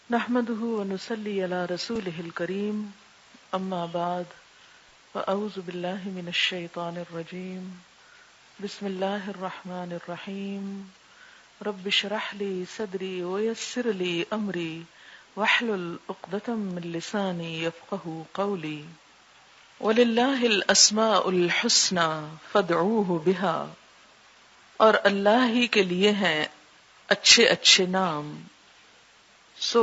نحمده ونصلي على رسوله الكريم اما بعد فاعوذ بالله من الشيطان الرجيم بسم الله الرحمن الرحيم رب اشرح لي صدري ويسر لي امري واحلل عقدة من لساني يفقهوا قولي ولله الاسماء الحسنى فادعوه بها اور اللہ ہی کے لیے ہیں اچھے اچھے نام، سو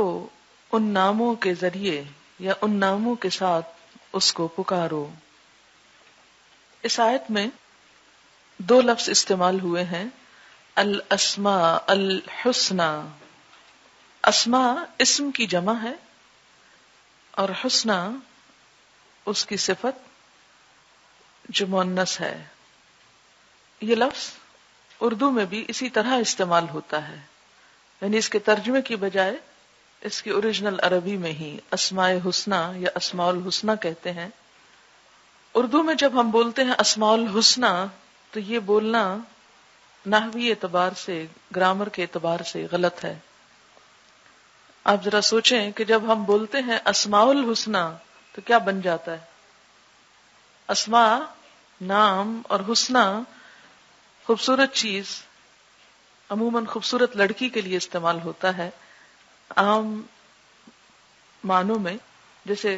ان ناموں کے ذریعے یا ان ناموں کے ساتھ اس کو پکارو۔ اس آیت میں دو لفظ استعمال ہوئے ہیں، الاسماء الحسنى۔ اسماء اسم کی جمع ہے اور حسنى اس کی صفت جو مؤنث ہے۔ یہ لفظ اردو میں بھی اسی طرح استعمال ہوتا ہے، یعنی اس کے ترجمے کی بجائے اس کی اوریجنل عربی میں ہی اسماء حسنہ یا اسماء الحسنہ کہتے ہیں۔ اردو میں جب ہم بولتے ہیں اسماء الحسنہ تو یہ بولنا نحوی اعتبار سے، گرامر کے اعتبار سے غلط ہے۔ آپ ذرا سوچیں کہ جب ہم بولتے ہیں اسماء الحسنہ تو کیا بن جاتا ہے؟ اسماء نام اور حسنہ خوبصورت چیز، عموماً خوبصورت لڑکی کے لیے استعمال ہوتا ہے عام معنوں میں، جیسے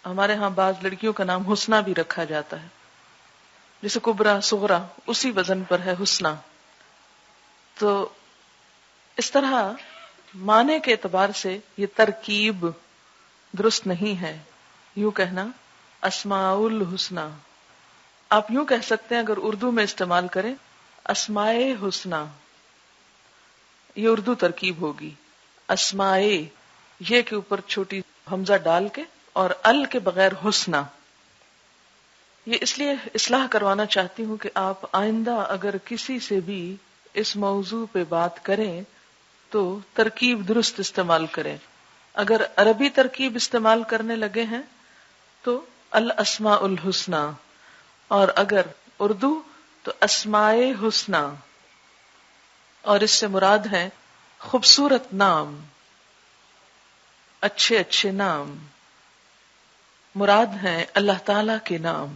ہمارے ہاں بعض لڑکیوں کا نام حسنہ بھی رکھا جاتا ہے، جیسے کبرا صغرا اسی وزن پر ہے حسنہ۔ تو اس طرح معنی کے اعتبار سے یہ ترکیب درست نہیں ہے، یوں کہنا اسماء الحسنہ۔ آپ یوں کہہ سکتے ہیں اگر اردو میں استعمال کریں اسماء حسنہ، یہ اردو ترکیب ہوگی۔ اسماء یہ کے اوپر چھوٹی حمزہ ڈال کے اور ال کے بغیر حسنہ۔ یہ اس لیے اصلاح کروانا چاہتی ہوں کہ آپ آئندہ اگر کسی سے بھی اس موضوع پہ بات کریں تو ترکیب درست استعمال کریں۔ اگر عربی ترکیب استعمال کرنے لگے ہیں تو الاسماء الحسنى، اور اگر اردو تو اسماء حسنہ، اور اس سے مراد ہیں خوبصورت نام، اچھے اچھے نام، مراد ہیں اللہ تعالی کے نام۔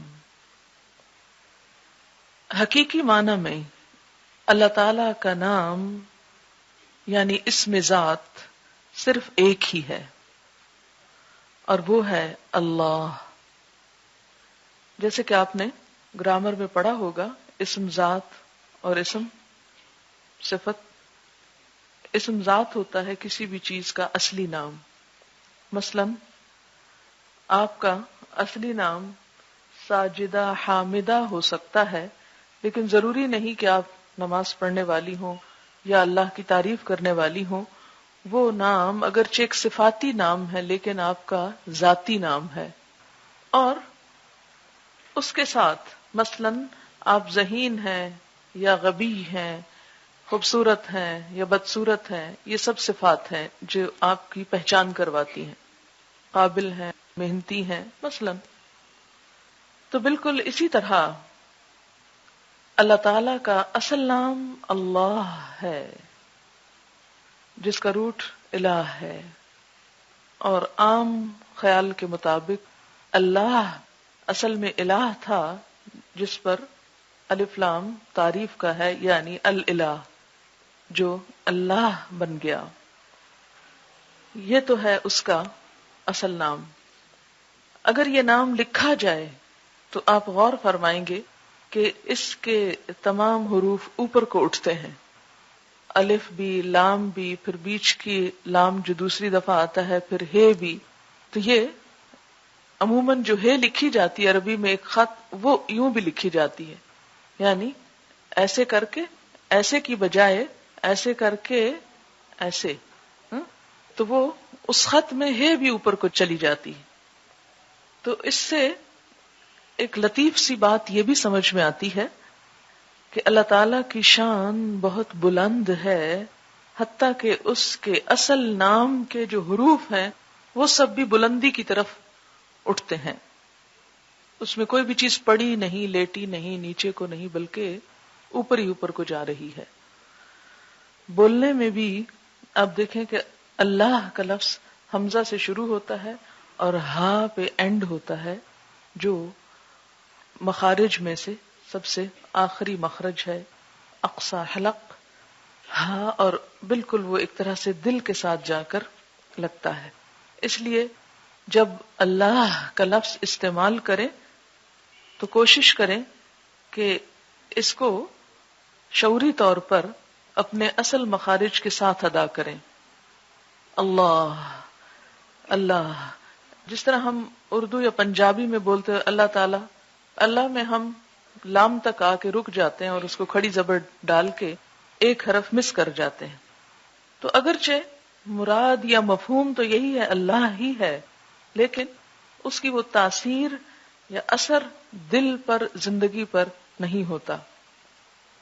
حقیقی معنی میں اللہ تعالی کا نام یعنی اسم ذات صرف ایک ہی ہے، اور وہ ہے اللہ۔ جیسے کہ آپ نے گرامر میں پڑھا ہوگا، اسم ذات اور اسم صفت۔ اسم ذات ہوتا ہے کسی بھی چیز کا اصلی نام، مثلا آپ کا اصلی نام ساجدہ حامدہ ہو سکتا ہے، لیکن ضروری نہیں کہ آپ نماز پڑھنے والی ہوں یا اللہ کی تعریف کرنے والی ہوں۔ وہ نام اگرچہ ایک صفاتی نام ہے لیکن آپ کا ذاتی نام ہے، اور اس کے ساتھ مثلا آپ ذہین ہیں یا غبی ہیں، خوبصورت ہیں یا بدصورت ہیں، یہ سب صفات ہیں جو آپ کی پہچان کرواتی ہیں۔ قابل ہیں، محنتی ہیں مثلا۔ تو بالکل اسی طرح اللہ تعالی کا اصل نام اللہ ہے، جس کا روٹ الہ ہے، اور عام خیال کے مطابق اللہ اصل میں الہ تھا، جس پر الف لام تعریف کا ہے، یعنی الالہ جو اللہ بن گیا۔ یہ تو ہے اس کا اصل نام۔ اگر یہ نام لکھا جائے تو آپ غور فرمائیں گے کہ اس کے تمام حروف اوپر کو اٹھتے ہیں، الف بھی، لام بھی، پھر بیچ کی لام جو دوسری دفعہ آتا ہے، پھر ہے بھی۔ تو یہ عموماً جو ہے لکھی جاتی ہے عربی میں ایک خط، وہ یوں بھی لکھی جاتی ہے، یعنی ایسے کر کے، ایسے کی بجائے ایسے کر کے ایسے، تو وہ اس خط میں ہے بھی اوپر کو چلی جاتی ہے۔ تو اس سے ایک لطیف سی بات یہ بھی سمجھ میں آتی ہے کہ اللہ تعالی کی شان بہت بلند ہے، حتیٰ کہ اس کے اصل نام کے جو حروف ہیں وہ سب بھی بلندی کی طرف اٹھتے ہیں۔ اس میں کوئی بھی چیز پڑی نہیں، لیٹی نہیں، نیچے کو نہیں، بلکہ اوپر ہی اوپر کو جا رہی ہے۔ بولنے میں بھی آپ دیکھیں کہ اللہ کا لفظ حمزہ سے شروع ہوتا ہے اور ہا پہ اینڈ ہوتا ہے، جو مخارج میں سے سب سے آخری مخرج ہے، اقصی حلق، ہا، اور بالکل وہ ایک طرح سے دل کے ساتھ جا کر لگتا ہے۔ اس لیے جب اللہ کا لفظ استعمال کریں تو کوشش کریں کہ اس کو شعوری طور پر اپنے اصل مخارج کے ساتھ ادا کریں۔ اللہ، اللہ، جس طرح ہم اردو یا پنجابی میں بولتے ہیں اللہ تعالی، اللہ میں ہم لام تک آ کے رک جاتے ہیں اور اس کو کھڑی زبر ڈال کے ایک حرف مس کر جاتے ہیں۔ تو اگرچہ مراد یا مفہوم تو یہی ہے، اللہ ہی ہے، لیکن اس کی وہ تاثیر یا اثر دل پر، زندگی پر نہیں ہوتا۔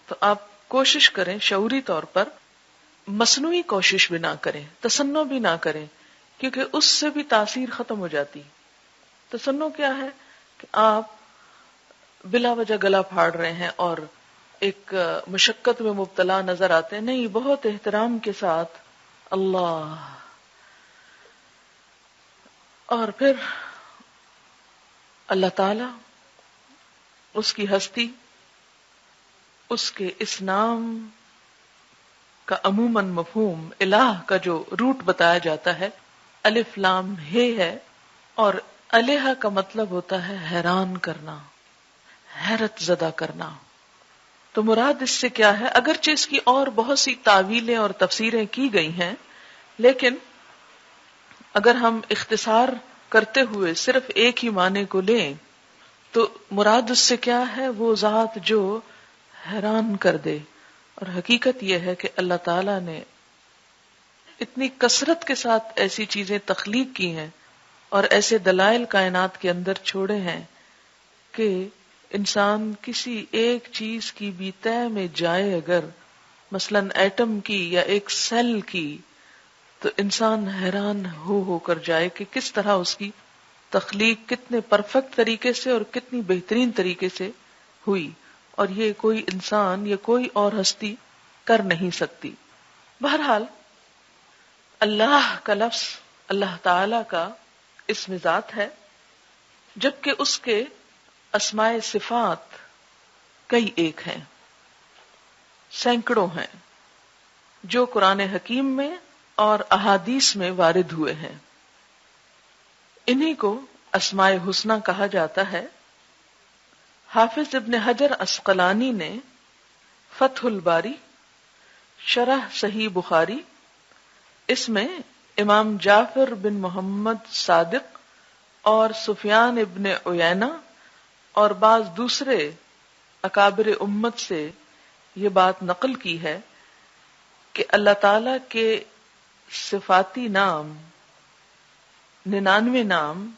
تو آپ کوشش کریں شعوری طور پر، مصنوعی کوشش بھی نہ کریں، تصنع بھی نہ کریں، کیونکہ اس سے بھی تاثیر ختم ہو جاتی۔ تصنع کیا ہے کہ آپ بلا وجہ گلا پھاڑ رہے ہیں اور ایک مشقت میں مبتلا نظر آتے ہیں۔ نہیں، بہت احترام کے ساتھ اللہ، اور پھر اللہ تعالی، اس کی ہستی، اس کے اس نام کا عموماً مفہوم الہ کا جو روٹ بتایا جاتا ہے الف لام ہے، اور الہ کا مطلب ہوتا ہے حیران کرنا، حیرت زدہ کرنا۔ تو مراد اس سے کیا ہے؟ اگرچہ اس کی اور بہت سی تعویلیں اور تفسیریں کی گئی ہیں، لیکن اگر ہم اختصار کرتے ہوئے صرف ایک ہی معنی کو لیں تو مراد اس سے کیا ہے؟ وہ ذات جو حیران کر دے۔ اور حقیقت یہ ہے کہ اللہ تعالی نے اتنی کثرت کے ساتھ ایسی چیزیں تخلیق کی ہیں اور ایسے دلائل کائنات کے اندر چھوڑے ہیں کہ انسان کسی ایک چیز کی بھی تہ میں جائے، اگر مثلاً ایٹم کی یا ایک سیل کی، تو انسان حیران ہو کر جائے کہ کس طرح اس کی تخلیق کتنے پرفیکٹ طریقے سے اور کتنی بہترین طریقے سے ہوئی، اور یہ کوئی انسان یا کوئی اور ہستی کر نہیں سکتی۔ بہرحال اللہ کا لفظ اللہ تعالی کا اسم ذات ہے، جبکہ اس کے اسماء صفات کئی ایک ہیں، سینکڑوں ہیں، جو قرآن حکیم میں اور احادیث میں وارد ہوئے ہیں۔ انہی کو اسماء حسنی کہا جاتا ہے۔ حافظ ابن حجر عسقلانی نے فتح الباری شرح صحیح بخاری، اس میں امام جعفر بن محمد صادق اور سفیان ابن عیینہ اور بعض دوسرے اکابر امت سے یہ بات نقل کی ہے کہ اللہ تعالی کے صفاتی نام 99 نام،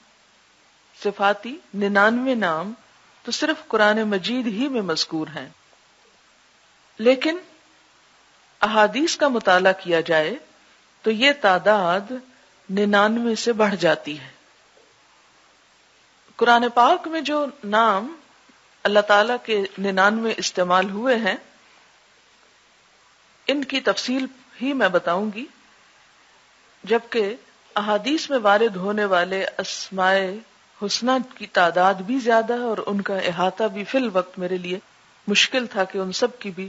صفاتی 99 نام تو صرف قرآن مجید ہی میں مذکور ہیں، لیکن احادیث کا مطالعہ کیا جائے تو یہ تعداد 99 سے بڑھ جاتی ہے۔ قرآن پاک میں جو نام اللہ تعالی کے 99 استعمال ہوئے ہیں، ان کی تفصیل ہی میں بتاؤں گی، جبکہ احادیث میں وارد ہونے والے اسماء حسنی کی تعداد بھی زیادہ ہے اور ان کا احاطہ بھی فی الوقت میرے لیے مشکل تھا کہ ان سب کی بھی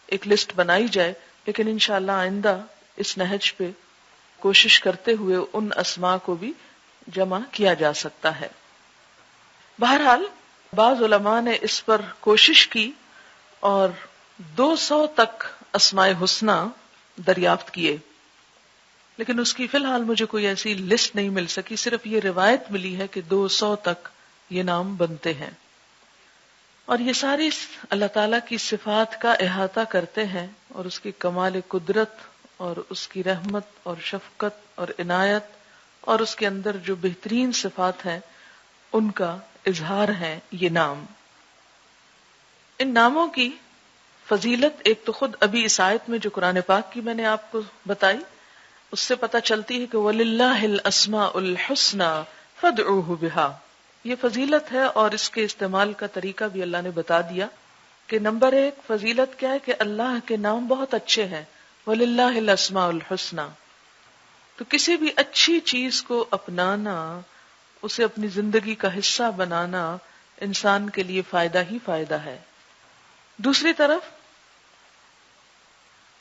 ایک لسٹ بنائی جائے، لیکن انشاءاللہ آئندہ اس نہج پہ کوشش کرتے ہوئے ان اسماء کو بھی جمع کیا جا سکتا ہے۔ بہرحال بعض علماء نے اس پر کوشش کی اور 200 تک اسماء حسنی دریافت کیے، لیکن اس کی فی الحال مجھے کوئی ایسی لسٹ نہیں مل سکی، صرف یہ روایت ملی ہے کہ 200 تک یہ نام بنتے ہیں، اور یہ ساری اللہ تعالیٰ کی صفات کا احاطہ کرتے ہیں اور اس کی کمال قدرت اور اس کی رحمت اور شفقت اور عنایت اور اس کے اندر جو بہترین صفات ہیں ان کا اظہار ہے یہ نام۔ ان ناموں کی فضیلت ایک تو خود ابھی اس آیت میں جو قرآن پاک کی میں نے آپ کو بتائی اس سے پتہ چلتی ہے کہ وَلِلَّهِ الْأَسْمَاءُ الْحُسْنَى فَادْعُوهُ بِهَا، یہ فضیلت ہے، اور اس کے استعمال کا طریقہ بھی اللہ نے بتا دیا کہ نمبر 1 فضیلت کیا ہے کہ اللہ کے نام بہت اچھے ہیں، وَلِلَّهِ الْأَسْمَاءُ الْحُسْنَى، تو کسی بھی اچھی چیز کو اپنانا، اسے اپنی زندگی کا حصہ بنانا انسان کے لیے فائدہ ہی فائدہ ہے۔ دوسری طرف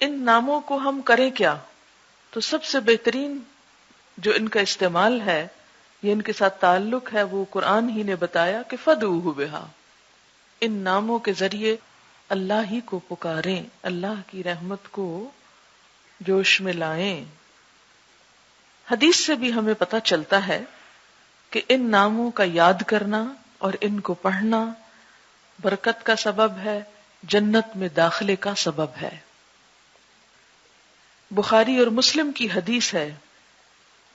ان ناموں کو ہم کریں کیا؟ تو سب سے بہترین جو ان کا استعمال ہے یا ان کے ساتھ تعلق ہے وہ قرآن ہی نے بتایا کہ فَدْعُوهُ بِهَا، ان ناموں کے ذریعے اللہ ہی کو پکاریں، اللہ کی رحمت کو جوش میں لائیں۔ حدیث سے بھی ہمیں پتہ چلتا ہے کہ ان ناموں کا یاد کرنا اور ان کو پڑھنا برکت کا سبب ہے، جنت میں داخلے کا سبب ہے۔ بخاری اور مسلم کی حدیث ہے،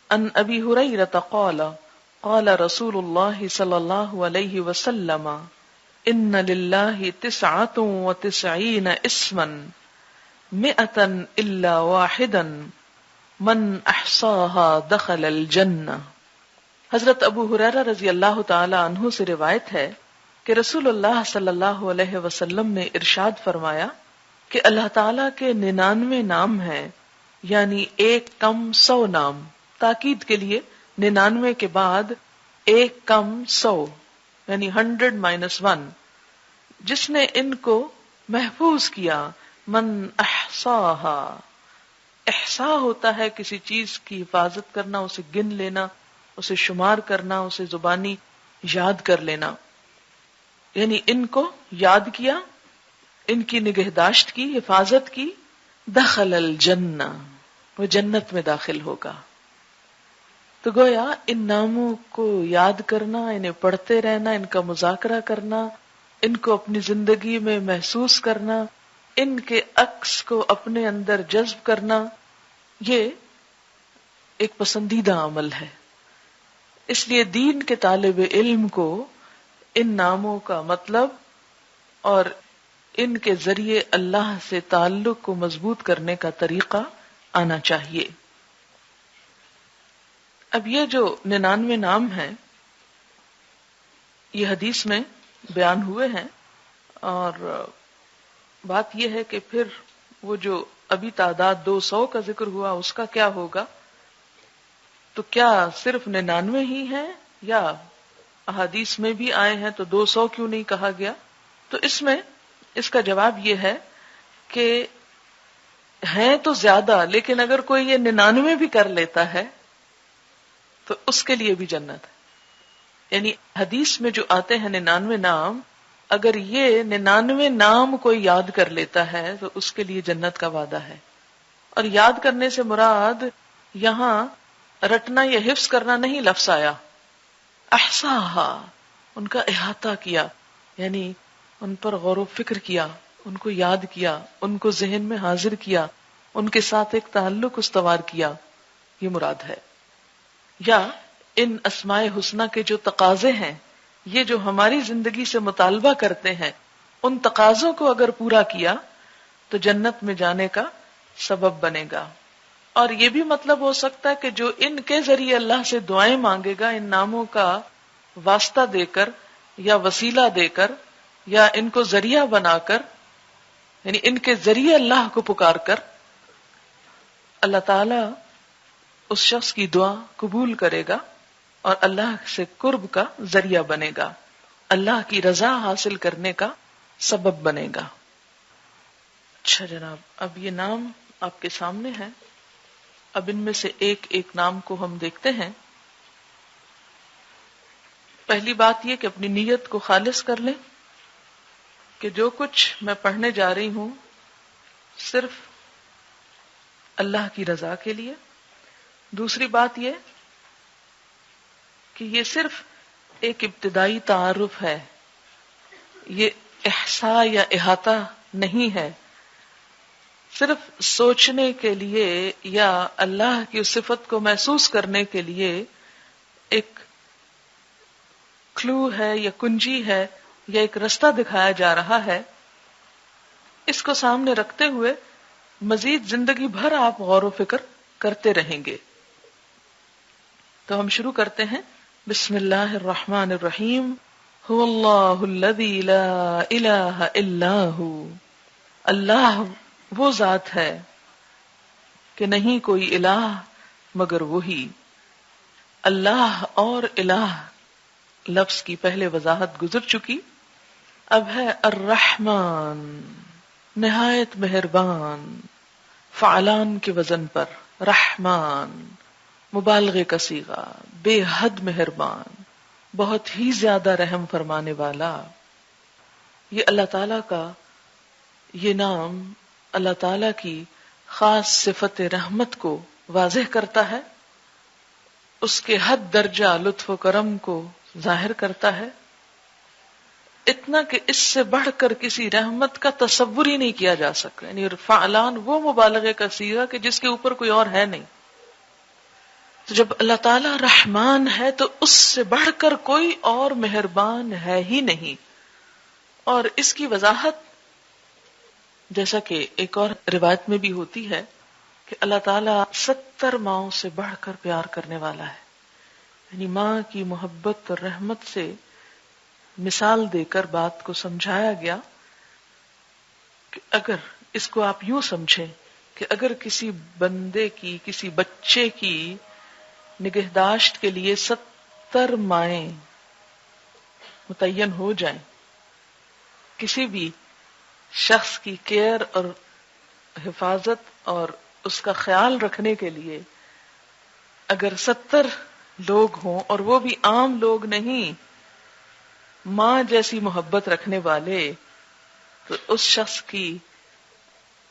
ان ابی ہریرہ قال قال رسول اللہ صلی اللہ علیہ وسلم ان للہ 99 اسما 100 الا واحدا من احصاها دخل الجنہ۔ حضرت ابو ہریرہ رضی اللہ تعالی عنہ سے روایت ہے کہ رسول اللہ صلی اللہ علیہ وسلم نے ارشاد فرمایا کہ اللہ تعالیٰ کے 99 نام ہیں، یعنی ایک کم 100 نام، تاکید کے لیے 99 کے بعد ایک کم 100 یعنی 100 - 1، جس نے ان کو محفوظ کیا، من احصاہا، احصا ہوتا ہے کسی چیز کی حفاظت کرنا، اسے گن لینا، اسے شمار کرنا، اسے زبانی یاد کر لینا، یعنی ان کو یاد کیا، ان کی نگہداشت کی، حفاظت کی، دخل الجنہ، وہ جنت میں داخل ہوگا۔ تو گویا ان ناموں کو یاد کرنا، انہیں پڑھتے رہنا، ان کا مذاکرہ کرنا، ان کو اپنی زندگی میں محسوس کرنا، ان کے عکس کو اپنے اندر جذب کرنا، یہ ایک پسندیدہ عمل ہے۔ اس لیے دین کے طالب علم کو ان ناموں کا مطلب اور ان کے ذریعے اللہ سے تعلق کو مضبوط کرنے کا طریقہ آنا چاہیے۔ اب یہ جو 99 نام ہیں یہ حدیث میں بیان ہوئے ہیں، اور بات یہ ہے کہ پھر وہ جو ابھی تعداد 200 کا ذکر ہوا اس کا کیا ہوگا؟ تو کیا صرف 99 ہی ہیں یا احادیث میں بھی آئے ہیں تو 200 کیوں نہیں کہا گیا؟ تو اس میں اس کا جواب یہ ہے کہ ہیں تو زیادہ، لیکن اگر کوئی یہ 99 بھی کر لیتا ہے تو اس کے لیے بھی جنت ہے۔ یعنی حدیث میں جو آتے ہیں 99 نام، اگر یہ 99 نام کوئی یاد کر لیتا ہے تو اس کے لیے جنت کا وعدہ ہے۔ اور یاد کرنے سے مراد یہاں رٹنا یا حفظ کرنا نہیں لفظ آیا، احصاہا، ان کا احاطہ کیا، یعنی ان پر غور و فکر کیا، ان کو یاد کیا، ان کو ذہن میں حاضر کیا، ان کے ساتھ ایک تعلق استوار کیا، یہ مراد ہے۔ یا ان اسماء حسنہ کے جو تقاضے ہیں، یہ جو ہماری زندگی سے مطالبہ کرتے ہیں، ان تقاضوں کو اگر پورا کیا تو جنت میں جانے کا سبب بنے گا۔ اور یہ بھی مطلب ہو سکتا ہے کہ جو ان کے ذریعے اللہ سے دعائیں مانگے گا، ان ناموں کا واسطہ دے کر یا وسیلہ دے کر یا ان کو ذریعہ بنا کر، یعنی ان کے ذریعے اللہ کو پکار کر، اللہ تعالی اس شخص کی دعا قبول کرے گا اور اللہ سے قرب کا ذریعہ بنے گا، اللہ کی رضا حاصل کرنے کا سبب بنے گا۔ اچھا جناب، اب یہ نام آپ کے سامنے ہے، اب ان میں سے ایک ایک نام کو ہم دیکھتے ہیں۔ پہلی بات یہ کہ اپنی نیت کو خالص کر لیں کہ جو کچھ میں پڑھنے جا رہی ہوں صرف اللہ کی رضا کے لیے۔ دوسری بات یہ کہ یہ صرف ایک ابتدائی تعارف ہے، یہ احصاء یا احاطہ نہیں ہے، صرف سوچنے کے لیے یا اللہ کی اس صفت کو محسوس کرنے کے لیے ایک کلو ہے یا کنجی ہے یا ایک رستہ دکھایا جا رہا ہے۔ اس کو سامنے رکھتے ہوئے مزید زندگی بھر آپ غور و فکر کرتے رہیں گے۔ تو ہم شروع کرتے ہیں۔ بسم اللہ الرحمن الرحیم۔ هو اللہ الذی لا الہ الا ہو، اللہ وہ ذات ہے کہ نہیں کوئی الہ مگر وہی. اللہ اور الہ لفظ کی پہلے وضاحت گزر چکی. اب ہے الرحمن، نہایت مہربان، فعلان کے وزن پر. رحمان مبالغے کا صیغہ، بے حد مہربان، بہت ہی زیادہ رحم فرمانے والا. یہ اللہ تعالی کا یہ نام اللہ تعالی کی خاص صفت رحمت کو واضح کرتا ہے، اس کے حد درجہ لطف و کرم کو ظاہر کرتا ہے، اتنا کہ اس سے بڑھ کر کسی رحمت کا تصور ہی نہیں کیا جا سکتا. یعنی فعلان وہ مبالغے کا صیغہ کہ جس کے اوپر کوئی اور ہے نہیں. تو جب اللہ تعالی رحمان ہے تو اس سے بڑھ کر کوئی اور مہربان ہے ہی نہیں. اور اس کی وضاحت جیسا کہ ایک اور روایت میں بھی ہوتی ہے کہ اللہ تعالیٰ 70 ماؤں سے بڑھ کر پیار کرنے والا ہے. یعنی ماں کی محبت اور رحمت سے مثال دے کر بات کو سمجھایا گیا کہ اگر اس کو آپ یوں سمجھیں کہ اگر کسی بندے کی، کسی بچے کی نگہداشت کے لیے 70 مائیں متعین ہو جائیں، کسی بھی شخص کی کیئر اور حفاظت اور اس کا خیال رکھنے کے لیے اگر 70 لوگ ہوں اور وہ بھی عام لوگ نہیں، ماں جیسی محبت رکھنے والے، تو اس شخص کی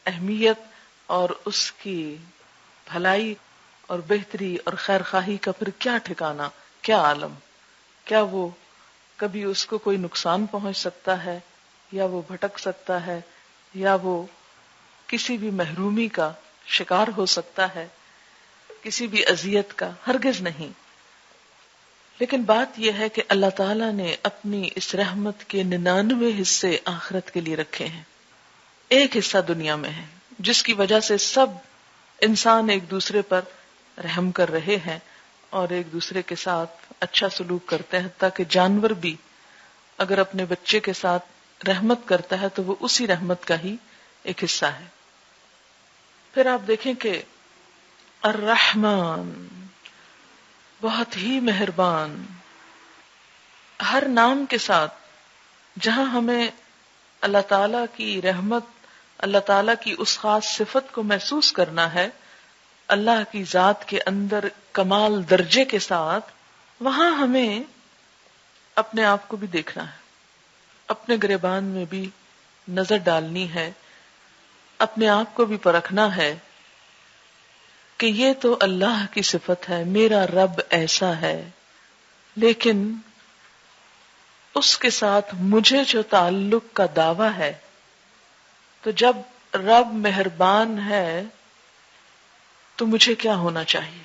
اہمیت اور اس کی بھلائی اور بہتری اور خیر خواہی کا پھر کیا ٹھکانا، کیا عالم. کیا وہ کبھی اس کو کوئی نقصان پہنچ سکتا ہے، یا وہ بھٹک سکتا ہے، یا وہ کسی بھی محرومی کا شکار ہو سکتا ہے، کسی بھی اذیت کا؟ ہرگز نہیں. لیکن بات یہ ہے کہ اللہ تعالیٰ نے اپنی اس رحمت کے 99 حصے آخرت کے لیے رکھے ہیں. ایک حصہ دنیا میں ہے جس کی وجہ سے سب انسان ایک دوسرے پر رحم کر رہے ہیں اور ایک دوسرے کے ساتھ اچھا سلوک کرتے ہیں. حتیٰ کہ جانور بھی اگر اپنے بچے کے ساتھ رحمت کرتا ہے تو وہ اسی رحمت کا ہی ایک حصہ ہے. پھر آپ دیکھیں کہ الرحمن بہت ہی مہربان. ہر نام کے ساتھ جہاں ہمیں اللہ تعالی کی رحمت، اللہ تعالی کی اس خاص صفت کو محسوس کرنا ہے، اللہ کی ذات کے اندر کمال درجے کے ساتھ، وہاں ہمیں اپنے آپ کو بھی دیکھنا ہے، اپنے گریبان میں بھی نظر ڈالنی ہے، اپنے آپ کو بھی پرکھنا ہے کہ یہ تو اللہ کی صفت ہے، میرا رب ایسا ہے، لیکن اس کے ساتھ مجھے جو تعلق کا دعویٰ ہے، تو جب رب مہربان ہے تو مجھے کیا ہونا چاہیے؟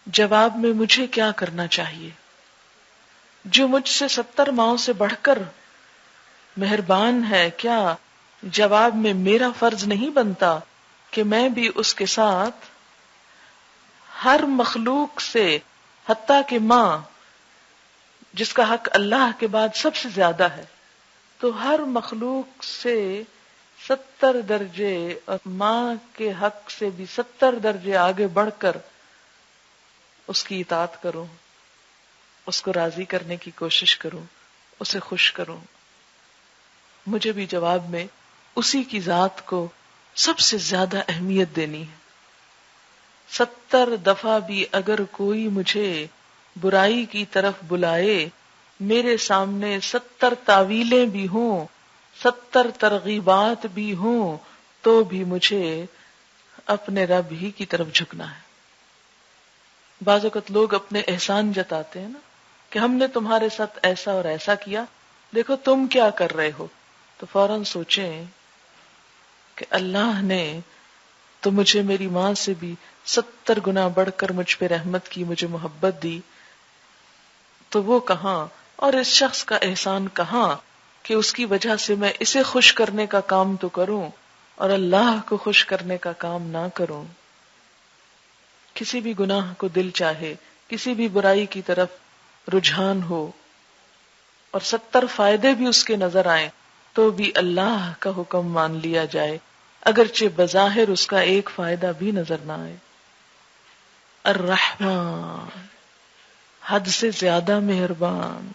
جواب میں مجھے کیا کرنا چاہیے؟ جو مجھ سے 70 ماؤں سے بڑھ کر مہربان ہے، کیا جواب میں میرا فرض نہیں بنتا کہ میں بھی اس کے ساتھ ہر مخلوق سے، حتیٰ کہ ماں جس کا حق اللہ کے بعد سب سے زیادہ ہے، تو ہر مخلوق سے 70 درجے اور ماں کے حق سے بھی 70 درجے آگے بڑھ کر اس کی اطاعت کروں، اس کو راضی کرنے کی کوشش کروں، اسے خوش کروں. مجھے بھی جواب میں اسی کی ذات کو سب سے زیادہ اہمیت دینی ہے. 70 دفعہ بھی اگر کوئی مجھے برائی کی طرف بلائے، میرے سامنے 70 تعویلیں بھی ہوں، 70 ترغیبات بھی ہوں، تو بھی مجھے اپنے رب ہی کی طرف جھکنا ہے. بعض اوقات لوگ اپنے احسان جتاتے ہیں نا کہ ہم نے تمہارے ساتھ ایسا اور ایسا کیا، دیکھو تم کیا کر رہے ہو. تو فوراً سوچیں کہ اللہ نے تو مجھے میری ماں سے بھی 70 گنا بڑھ کر مجھ پہ رحمت کی، مجھے محبت دی، تو وہ کہاں، اور اس شخص کا احسان کہاں کہ اس کی وجہ سے میں اسے خوش کرنے کا کام تو کروں اور اللہ کو خوش کرنے کا کام نہ کروں. کسی بھی گناہ کو دل چاہے، کسی بھی برائی کی طرف رجحان ہو اور 70 فائدے بھی اس کے نظر آئیں، تو بھی اللہ کا حکم مان لیا جائے، اگرچہ بظاہر اس کا ایک فائدہ بھی نظر نہ آئے. الرحمن، حد سے زیادہ مہربان،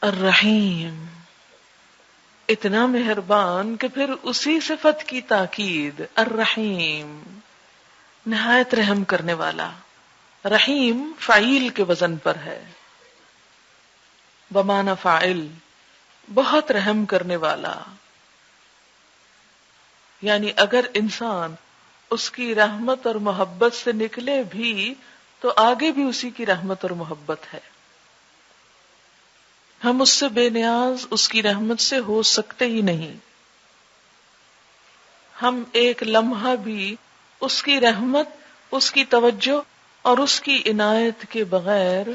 الرحیم، اتنا مہربان کہ پھر اسی صفت کی تاکید، الرحیم، نہایت رحم کرنے والا۔ رحیم فعیل کے وزن پر ہے، بمعنی فاعل، بہت رحم کرنے والا۔ یعنی اگر انسان اس کی رحمت اور محبت سے نکلے بھی تو آگے بھی اسی کی رحمت اور محبت ہے۔ ہم اس سے بے نیاز اس کی رحمت سے ہو سکتے ہی نہیں۔ ہم ایک لمحہ بھی اس کی رحمت، اس کی توجہ اور اس کی عنایت کے بغیر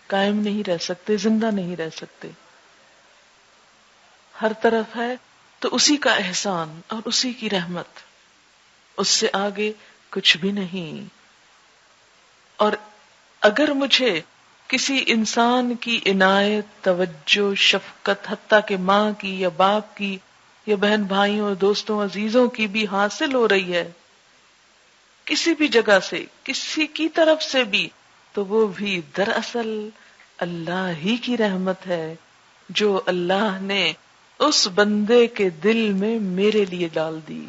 قائم نہیں رہ سکتے، زندہ نہیں رہ سکتے۔ ہر طرف ہے تو اسی کا احسان اور اسی کی رحمت، اس سے آگے کچھ بھی نہیں۔ اور اگر مجھے کسی انسان کی عنایت، توجہ، شفقت، حتیٰ کہ ماں کی یا باپ کی یا بہن بھائیوں، دوستوں، عزیزوں کی بھی حاصل ہو رہی ہے کسی بھی جگہ سے، کسی کی طرف سے بھی، تو وہ بھی دراصل اللہ ہی کی رحمت ہے جو اللہ نے اس بندے کے دل میں میرے لیے ڈال دی۔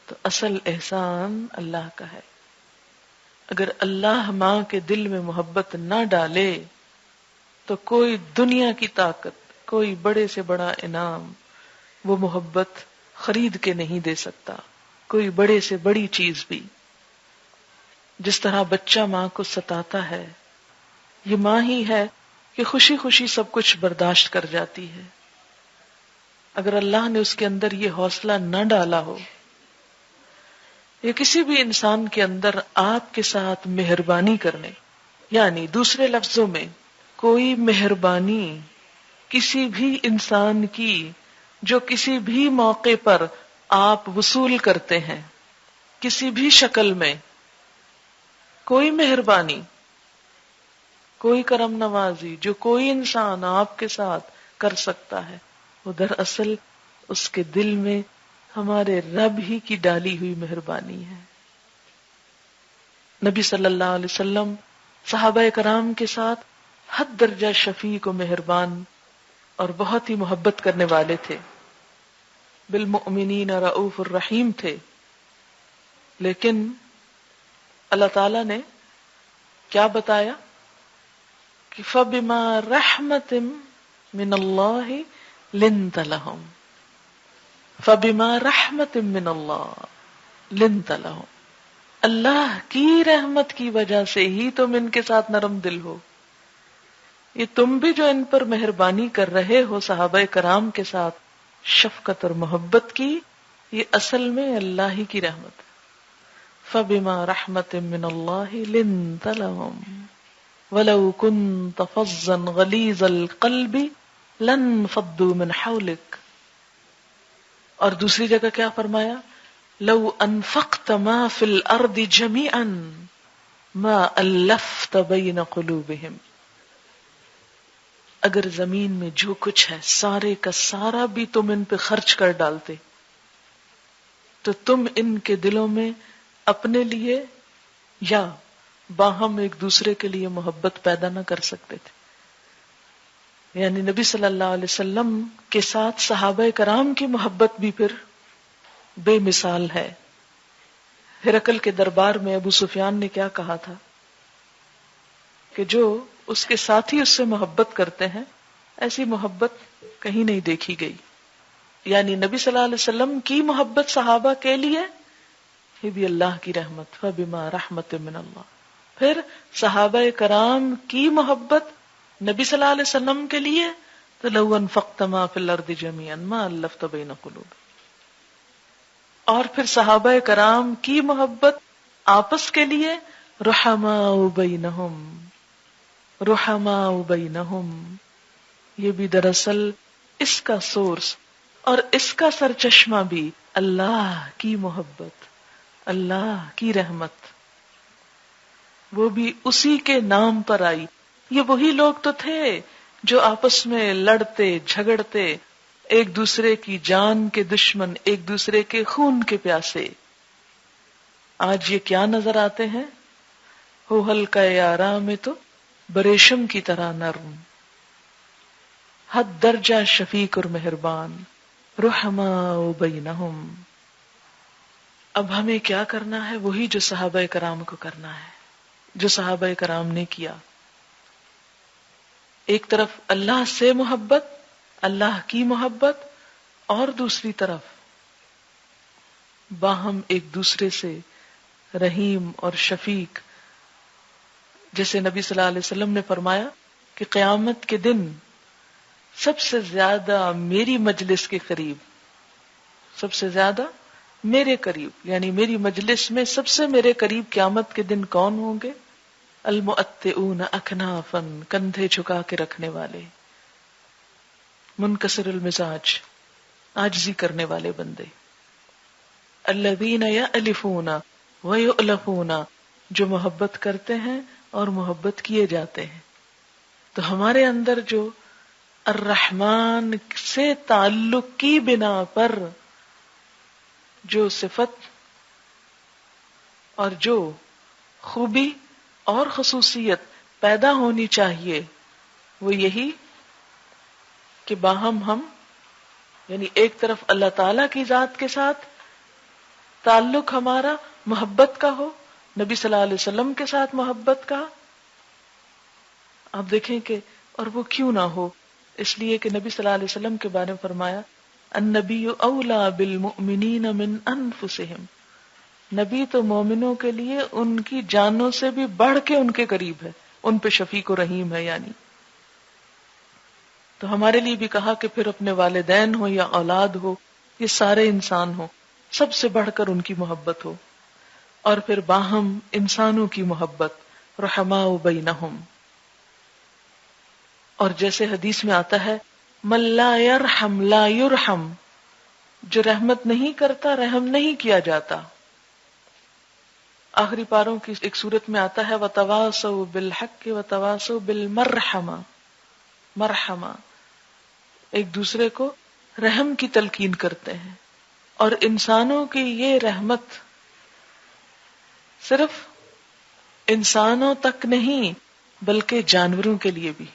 تو اصل احسان اللہ کا ہے۔ اگر اللہ ماں کے دل میں محبت نہ ڈالے تو کوئی دنیا کی طاقت، کوئی بڑے سے بڑا انعام وہ محبت خرید کے نہیں دے سکتا، کوئی بڑے سے بڑی چیز بھی۔ جس طرح بچہ ماں کو ستاتا ہے، یہ ماں ہی ہے کہ خوشی خوشی سب کچھ برداشت کر جاتی ہے۔ اگر اللہ نے اس کے اندر یہ حوصلہ نہ ڈالا ہو، یا کسی بھی انسان کے اندر آپ کے ساتھ مہربانی کرنے، یعنی دوسرے لفظوں میں کوئی مہربانی کسی بھی انسان کی جو کسی بھی موقع پر آپ وصول کرتے ہیں، کسی بھی شکل میں کوئی مہربانی، کوئی کرم نوازی جو کوئی انسان آپ کے ساتھ کر سکتا ہے، وہ دراصل اس کے دل میں ہمارے رب ہی کی ڈالی ہوئی مہربانی ہے۔ نبی صلی اللہ علیہ وسلم صحابہ کرام کے ساتھ حد درجہ شفیق و مہربان اور بہت ہی محبت کرنے والے تھے، بالمؤمنین رؤوف الرحیم تھے، لیکن اللہ تعالی نے کیا بتایا کہ فَبِمَا رَحْمَةٍ مِّنَ اللَّهِ لِنْتَ لَهُمْ، فَبِمَا رَحْمَةٍ مِّنَ اللَّهِ لِنْتَ لَهُمْ، اللہ کی رحمت کی وجہ سے ہی تم ان کے ساتھ نرم دل ہو۔ یہ تم بھی جو ان پر مہربانی کر رہے ہو صحابہ کرام کے ساتھ شفقت اور محبت کی، یہ اصل میں اللہ ہی کی رحمت ہے۔ فَبِمَا رَحْمَةٍ مِّنَ اللَّهِ لِنْتَ لَهُمْ وَلَوْ كُنْتَ فَظًّا غَلِيظَ الْقَلْبِ لَانفَضُّوا مِنْ حَوْلِكَ، اور دوسری جگہ کیا فرمایا؟ لَوْ أَنفَقْتَ مَا فِي الْأَرْضِ جَمِيعًا مَا أَلَّفْتَ بَيْنَ قُلُوبِهِمْ، اگر زمین میں جو کچھ ہے سارے کا سارا بھی تم ان پہ خرچ کر ڈالتے تو تم ان کے دلوں میں اپنے لیے یا باہم ایک دوسرے کے لیے محبت پیدا نہ کر سکتے تھے۔ یعنی نبی صلی اللہ علیہ وسلم کے ساتھ صحابہ کرام کی محبت بھی پھر بے مثال ہے۔ ہرقل کے دربار میں ابو سفیان نے کیا کہا تھا کہ جو اس کے ساتھی اس سے محبت کرتے ہیں ایسی محبت کہیں نہیں دیکھی گئی۔ یعنی نبی صلی اللہ علیہ وسلم کی محبت صحابہ کے لیے یہ بھی اللہ کی رحمت، فَبِمَا رَحْمَةٍ مِّنَ اللَّهِ۔ پھر صحابہ کرام کی محبت نبی صلی اللہ علیہ وسلم کے لیے تو لَوْ أَنفَقْتَ مَا فِي الْأَرْضِ جَمِيعًا مَا أَلَّفْتَ بَيْنَ قُلُوبِهِمْ، اور پھر صحابہ کرام کی محبت آپس کے لیے رحماء بینہم، رحماء بینہم، یہ بھی دراصل اس کا سورس اور اس کا سرچشمہ بھی اللہ کی محبت، اللہ کی رحمت، وہ بھی اسی کے نام پر آئی۔ یہ وہی لوگ تو تھے جو آپس میں لڑتے جھگڑتے، ایک دوسرے کی جان کے دشمن، ایک دوسرے کے خون کے پیاسے، آج یہ کیا نظر آتے ہیں؟ ہو ہلکا یارا میں تو بریشم کی طرح نرم، حد درجہ شفیق اور مہربان، رحماء بینہم۔ اب ہمیں کیا کرنا ہے؟ وہی جو صحابہ کرام کو کرنا ہے، جو صحابہ کرام نے کیا۔ ایک طرف اللہ سے محبت، اللہ کی محبت، اور دوسری طرف باہم ایک دوسرے سے رحیم اور شفیق۔ جیسے نبی صلی اللہ علیہ وسلم نے فرمایا کہ قیامت کے دن سب سے زیادہ میری مجلس کے قریب، سب سے زیادہ میرے قریب، یعنی میری مجلس میں سب سے میرے قریب قیامت کے دن کون ہوں گے؟ المؤتئون اکنافا، کندھے جھکا کے رکھنے والے، منکسر المزاج، عاجزی کرنے والے بندے، الذین یألفون ویؤلفون، جو محبت کرتے ہیں اور محبت کیے جاتے ہیں۔ تو ہمارے اندر جو الرحمن سے تعلق کی بنا پر جو صفت اور جو خوبی اور خصوصیت پیدا ہونی چاہیے وہ یہی کہ باہم ہم، یعنی ایک طرف اللہ تعالی کی ذات کے ساتھ تعلق ہمارا محبت کا ہو، نبی صلی اللہ علیہ وسلم کے ساتھ محبت کا۔ آپ دیکھیں کہ اور وہ کیوں نہ ہو، اس لیے کہ نبی صلی اللہ علیہ وسلم کے بارے میں فرمایا النبی اولا بالمؤمنین من انفسہم، نبی تو مومنوں کے لیے ان کی جانوں سے بھی بڑھ کے ان کے قریب ہے، ان پہ شفیق و رحیم ہے۔ یعنی تو ہمارے لیے بھی کہا کہ پھر اپنے والدین ہو یا اولاد ہو، یہ سارے انسان ہو، سب سے بڑھ کر ان کی محبت ہو، اور پھر باہم انسانوں کی محبت، رحماء بینہم۔ اور جیسے حدیث میں آتا ہے من لا یرحم لا یرحم، جو رحمت نہیں کرتا رحم نہیں کیا جاتا۔ آخری پاروں کی ایک صورت میں آتا ہے وتواصوا بالحق وتواصوا بالمرحمہ، مرحمہ، ایک دوسرے کو رحم کی تلقین کرتے ہیں۔ اور انسانوں کی یہ رحمت صرف انسانوں تک نہیں بلکہ جانوروں کے لیے بھی،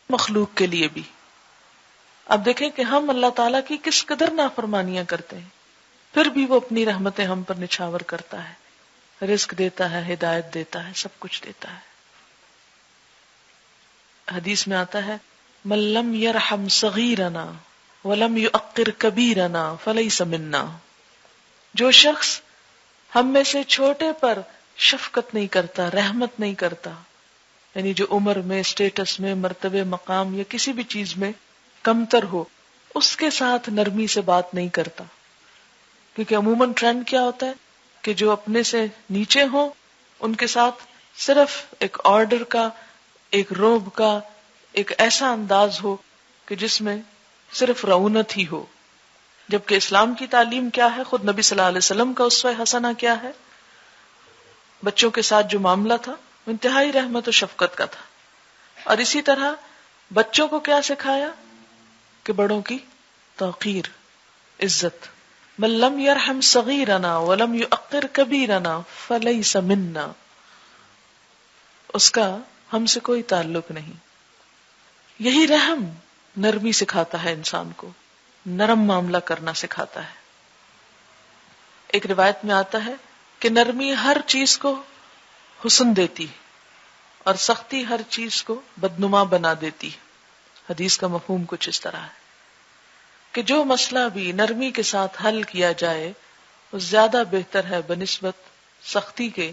مخلوق کے لیے بھی۔ اب دیکھیں کہ ہم اللہ تعالیٰ کی کس قدر نافرمانیاں کرتے ہیں، پھر بھی وہ اپنی رحمتیں ہم پر نچھاور کرتا ہے، رزق دیتا ہے، ہدایت دیتا ہے، سب کچھ دیتا ہے۔ حدیث میں آتا ہے من لم یرحم صغیرنا ولم یعقر کبیرنا فلیس منا، جو شخص ہم میں سے چھوٹے پر شفقت نہیں کرتا، رحمت نہیں کرتا، یعنی جو عمر میں، اسٹیٹس میں، مرتبے، مقام یا کسی بھی چیز میں کمتر ہو، اس کے ساتھ نرمی سے بات نہیں کرتا۔ کیونکہ عموماً ٹرینڈ کیا ہوتا ہے کہ جو اپنے سے نیچے ہوں ان کے ساتھ صرف ایک آرڈر کا، ایک روب کا، ایک ایسا انداز ہو کہ جس میں صرف رعونت ہی ہو، جبکہ اسلام کی تعلیم کیا ہے، خود نبی صلی اللہ علیہ وسلم کا اسوہ حسنہ کیا ہے؟ بچوں کے ساتھ جو معاملہ تھا انتہائی رحمت و شفقت کا تھا۔ اور اسی طرح بچوں کو کیا سکھایا کہ بڑوں کی توقیر، عزت۔ من لم یرحم صغیرنا ولم یعقر کبیرنا فلیس منا، اس کا ہم سے کوئی تعلق نہیں۔ یہی رحم نرمی سکھاتا ہے، انسان کو نرم معاملہ کرنا سکھاتا ہے۔ ایک روایت میں آتا ہے کہ نرمی ہر چیز کو حسن دیتی اور سختی ہر چیز کو بدنما بنا دیتی۔ حدیث کا مفہوم کچھ اس طرح ہے کہ جو مسئلہ بھی نرمی کے ساتھ حل کیا جائے وہ زیادہ بہتر ہے بنسبت سختی کے۔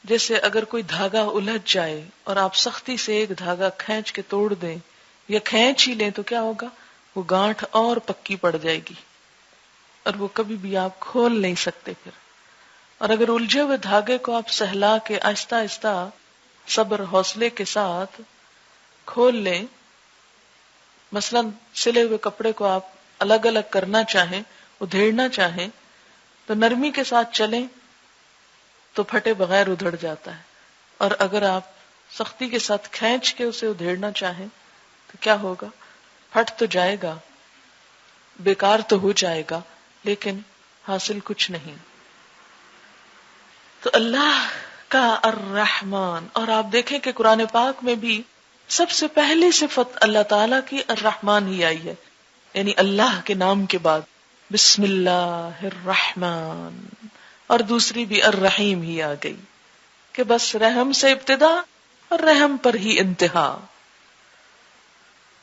جیسے اگر کوئی دھاگا الجھ جائے اور آپ سختی سے ایک دھاگا کھینچ کے توڑ دیں یا کھینچ ہی لیں تو کیا ہوگا، وہ گانٹھ اور پکی پڑ جائے گی اور وہ کبھی بھی آپ کھول نہیں سکتے پھر۔ اور اگر الجھے ہوئے دھاگے کو آپ سہلا کے آہستہ آہستہ صبر حوصلے کے ساتھ کھول لیں، مثلا سلے ہوئے کپڑے کو آپ الگ الگ کرنا چاہیں، ادھیڑنا چاہیں تو نرمی کے ساتھ چلیں تو پھٹے بغیر ادھڑ جاتا ہے، اور اگر آپ سختی کے ساتھ کھینچ کے اسے ادھیڑنا چاہیں تو کیا ہوگا، پھٹ تو جائے گا، بیکار تو ہو جائے گا، لیکن حاصل کچھ نہیں. تو اللہ کا الرحمن. اور آپ دیکھیں کہ قرآن پاک میں بھی سب سے پہلی صفت اللہ تعالیٰ کی الرحمن ہی آئی ہے، یعنی اللہ کے نام کے بعد بسم اللہ الرحمن، اور دوسری بھی الرحیم ہی آ گئی کہ بس رحم سے ابتدا اور رحم پر ہی انتہا،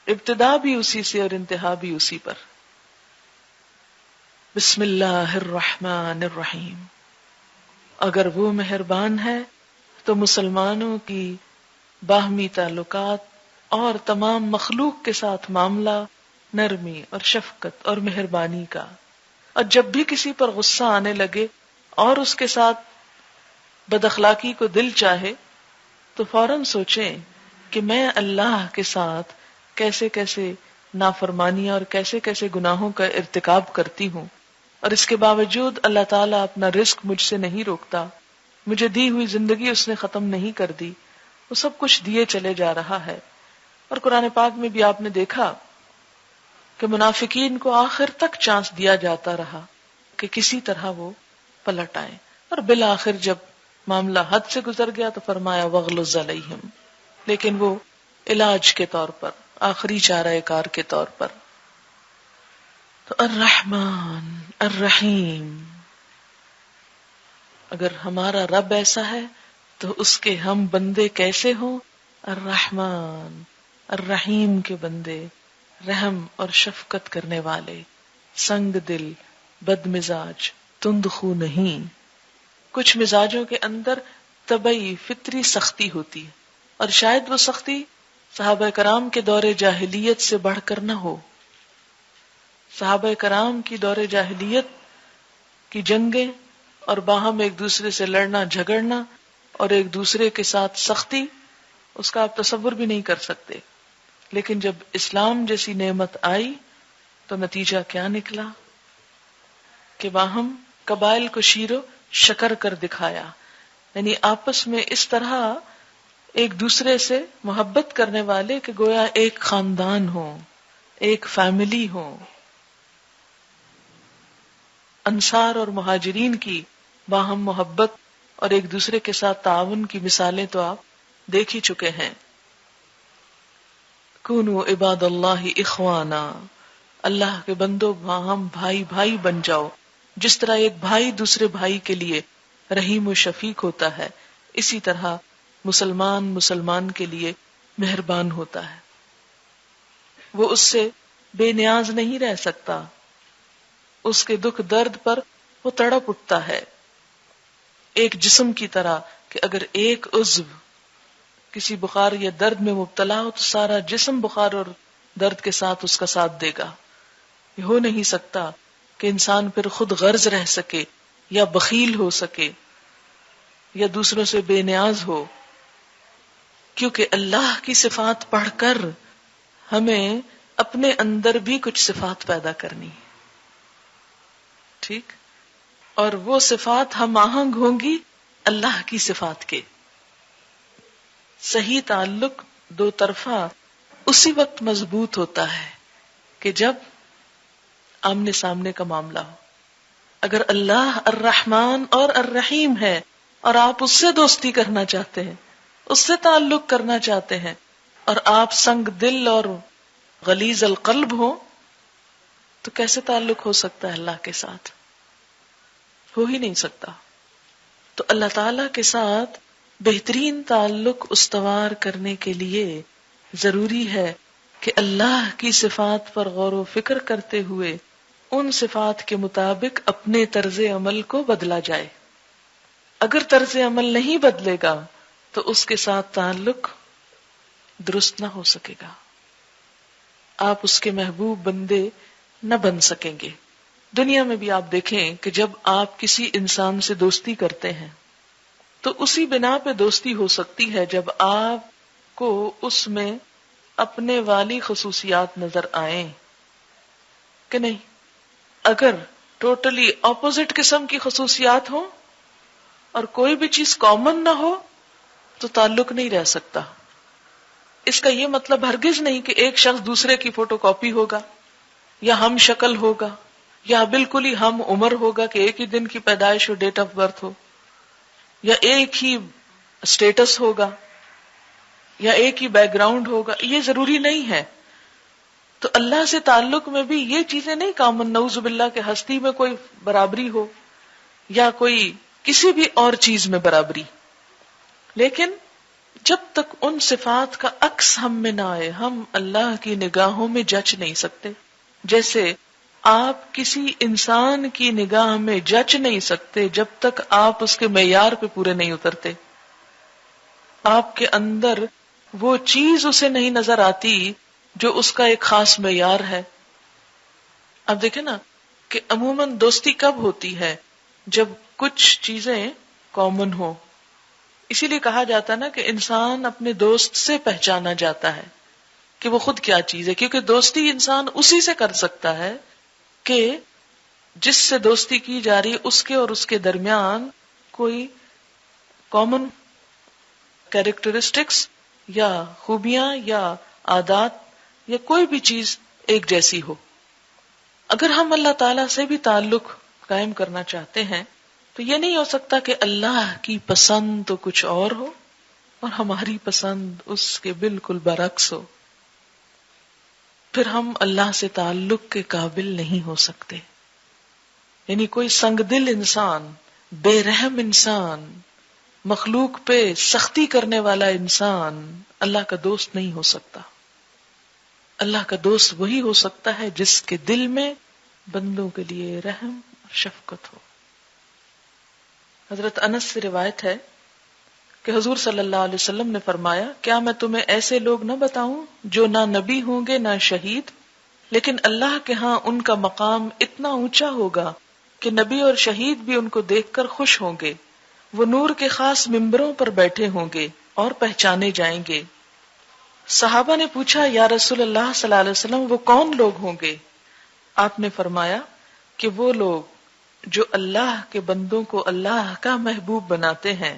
ابتدا بھی اسی سے اور انتہا بھی اسی پر. بسم اللہ الرحمن الرحیم. اگر وہ مہربان ہے تو مسلمانوں کی باہمی تعلقات اور تمام مخلوق کے ساتھ معاملہ نرمی اور شفقت اور مہربانی کا. اور جب بھی کسی پر غصہ آنے لگے اور اس کے ساتھ بد اخلاقی کو دل چاہے تو فوراً سوچیں کہ میں اللہ کے ساتھ کیسے کیسے نافرمانیاں اور کیسے کیسے گناہوں کا ارتکاب کرتی ہوں، اور اس کے باوجود اللہ تعالیٰ اپنا رزق مجھ سے نہیں روکتا، مجھے دی ہوئی زندگی اس نے ختم نہیں کر دی، وہ سب کچھ دیے چلے جا رہا ہے. اور قرآن پاک میں بھی آپ نے دیکھا کہ منافقین کو آخر تک چانس دیا جاتا رہا کہ کسی طرح وہ پلٹ آئیں، اور بالآخر جب معاملہ حد سے گزر گیا تو فرمایا وَغْلُظْ عَلَيْهِمْ، لیکن وہ علاج کے طور پر، آخری چارہ کار کے طور پر. تو الرحمن الرحیم، اگر ہمارا رب ایسا ہے تو اس کے ہم بندے کیسے ہوں؟ الرحمن الرحیم کے بندے، رحم اور شفقت کرنے والے، سنگ دل، بد مزاج، تند خو نہیں. کچھ مزاجوں کے اندر طبعی فطری سختی ہوتی ہے، اور شاید وہ سختی صحابہ کرام کے دور جاہلیت سے بڑھ کر نہ ہو. صحابہ کرام کی دور جاہلیت کی جنگیں اور باہم ایک دوسرے سے لڑنا جھگڑنا اور ایک دوسرے کے ساتھ سختی، اس کا آپ تصور بھی نہیں کر سکتے. لیکن جب اسلام جیسی نعمت آئی تو نتیجہ کیا نکلا کہ باہم قبائل کو شیر و شکر کر دکھایا، یعنی آپس میں اس طرح ایک دوسرے سے محبت کرنے والے کہ گویا ایک خاندان ہو، ایک فیملی ہو. انصار اور مہاجرین کی باہم محبت اور ایک دوسرے کے ساتھ تعاون کی مثالیں تو آپ دیکھ ہی چکے ہیں. کونوا عباد اللہ اخوانا، اللہ کے بندو باہم بھائی بھائی بن جاؤ. جس طرح ایک بھائی دوسرے بھائی کے لیے رحیم و شفیق ہوتا ہے، اسی طرح مسلمان کے لیے مہربان ہوتا ہے. وہ اس سے بے نیاز نہیں رہ سکتا، اس کے دکھ درد پر وہ تڑپ اٹھتا ہے. ایک جسم کی طرح کہ اگر ایک عضو کسی بخار یا درد میں مبتلا ہو تو سارا جسم بخار اور درد کے ساتھ اس کا ساتھ دے گا. یہ ہو نہیں سکتا کہ انسان پھر خود غرض رہ سکے یا بخیل ہو سکے یا دوسروں سے بے نیاز ہو، کیونکہ اللہ کی صفات پڑھ کر ہمیں اپنے اندر بھی کچھ صفات پیدا کرنی ہے. ٹھیک، اور وہ صفات ہم آہنگ ہوں گی اللہ کی صفات کے. صحیح تعلق دو طرفہ اسی وقت مضبوط ہوتا ہے کہ جب آمنے سامنے کا معاملہ ہو. اگر اللہ الرحمن اور الرحیم ہے اور آپ اس سے دوستی کرنا چاہتے ہیں، اس سے تعلق کرنا چاہتے ہیں، اور آپ سنگ دل اور غلیظ القلب ہو، تو کیسے تعلق ہو سکتا ہے اللہ کے ساتھ؟ ہو ہی نہیں سکتا. تو اللہ تعالی کے ساتھ بہترین تعلق استوار کرنے کے لیے ضروری ہے کہ اللہ کی صفات پر غور و فکر کرتے ہوئے ان صفات کے مطابق اپنے طرز عمل کو بدلا جائے. اگر طرز عمل نہیں بدلے گا تو اس کے ساتھ تعلق درست نہ ہو سکے گا، آپ اس کے محبوب بندے نہ بن سکیں گے. دنیا میں بھی آپ دیکھیں کہ جب آپ کسی انسان سے دوستی کرتے ہیں تو اسی بنا پہ دوستی ہو سکتی ہے جب آپ کو اس میں اپنے والی خصوصیات نظر آئیں کہ نہیں. اگر ٹوٹلی اپوزٹ قسم کی خصوصیات ہوں اور کوئی بھی چیز کامن نہ ہو تو تعلق نہیں رہ سکتا. اس کا یہ مطلب ہرگز نہیں کہ ایک شخص دوسرے کی فوٹو کاپی ہوگا یا ہم شکل ہوگا یا بالکل ہی ہم عمر ہوگا کہ ایک ہی دن کی پیدائش اور ڈیٹ آف برتھ ہو، یا ایک ہی اسٹیٹس ہوگا، یا ایک ہی بیک گراؤنڈ ہوگا، یہ ضروری نہیں ہے. تو اللہ سے تعلق میں بھی یہ چیزیں نہیں کامن، نعوذ باللہ کہ ہستی میں کوئی برابری ہو یا کوئی کسی بھی اور چیز میں برابری. لیکن جب تک ان صفات کا عکس ہم میں نہ آئے ہم اللہ کی نگاہوں میں جچ نہیں سکتے. جیسے آپ کسی انسان کی نگاہ میں جچ نہیں سکتے جب تک آپ اس کے معیار پہ پورے نہیں اترتے. آپ کے اندر وہ چیز اسے نہیں نظر آتی جو اس کا ایک خاص معیار ہے. اب دیکھیں نا کہ عموماً دوستی کب ہوتی ہے؟ جب کچھ چیزیں کامن ہو. اسی لیے کہا جاتا نا کہ انسان اپنے دوست سے پہچانا جاتا ہے کہ وہ خود کیا چیز ہے، کیونکہ دوستی انسان اسی سے کر سکتا ہے کہ جس سے دوستی کی جا رہی اس کے اور اس کے درمیان کوئی کامن کیریکٹرسٹکس یا خوبیاں یا عادات یا کوئی بھی چیز ایک جیسی ہو. اگر ہم اللہ تعالی سے بھی تعلق قائم کرنا چاہتے ہیں تو یہ نہیں ہو سکتا کہ اللہ کی پسند تو کچھ اور ہو اور ہماری پسند اس کے بالکل برعکس ہو. پھر ہم اللہ سے تعلق کے قابل نہیں ہو سکتے. یعنی کوئی سنگ دل انسان، بے رحم انسان، مخلوق پہ سختی کرنے والا انسان اللہ کا دوست نہیں ہو سکتا. اللہ کا دوست وہی ہو سکتا ہے جس کے دل میں بندوں کے لیے رحم اور شفقت ہو. حضرت انس سے روایت ہے کہ حضور صلی اللہ علیہ وسلم نے فرمایا، کیا میں تمہیں ایسے لوگ نہ بتاؤں جو نہ نبی ہوں گے نہ شہید، لیکن اللہ کے ہاں ان کا مقام اتنا اونچا ہوگا کہ نبی اور شہید بھی ان کو دیکھ کر خوش ہوں گے. وہ نور کے خاص ممبروں پر بیٹھے ہوں گے اور پہچانے جائیں گے. صحابہ نے پوچھا، یا رسول اللہ صلی اللہ علیہ وسلم وہ کون لوگ ہوں گے؟ آپ نے فرمایا کہ وہ لوگ جو اللہ کے بندوں کو اللہ کا محبوب بناتے ہیں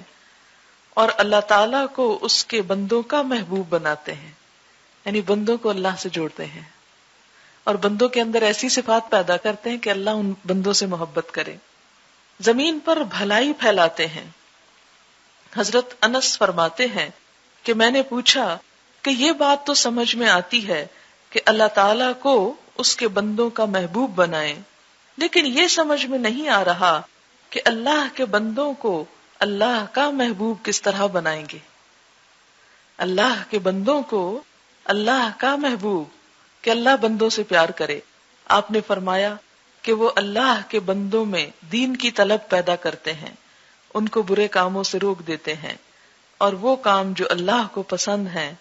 اور اللہ تعالیٰ کو اس کے بندوں کا محبوب بناتے ہیں. یعنی بندوں کو اللہ سے جوڑتے ہیں اور بندوں کے اندر ایسی صفات پیدا کرتے ہیں کہ اللہ ان بندوں سے محبت کرے. زمین پر بھلائی پھیلاتے ہیں. حضرت انس فرماتے ہیں کہ میں نے پوچھا کہ یہ بات تو سمجھ میں آتی ہے کہ اللہ تعالیٰ کو اس کے بندوں کا محبوب بنائیں، لیکن یہ سمجھ میں نہیں آ رہا کہ اللہ کے بندوں کو اللہ کا محبوب کس طرح بنائیں گے. اللہ کے بندوں کو اللہ کا محبوب کہ اللہ بندوں سے پیار کرے. آپ نے فرمایا کہ وہ اللہ کے بندوں میں دین کی طلب پیدا کرتے ہیں، ان کو برے کاموں سے روک دیتے ہیں، اور وہ کام جو اللہ کو پسند ہیں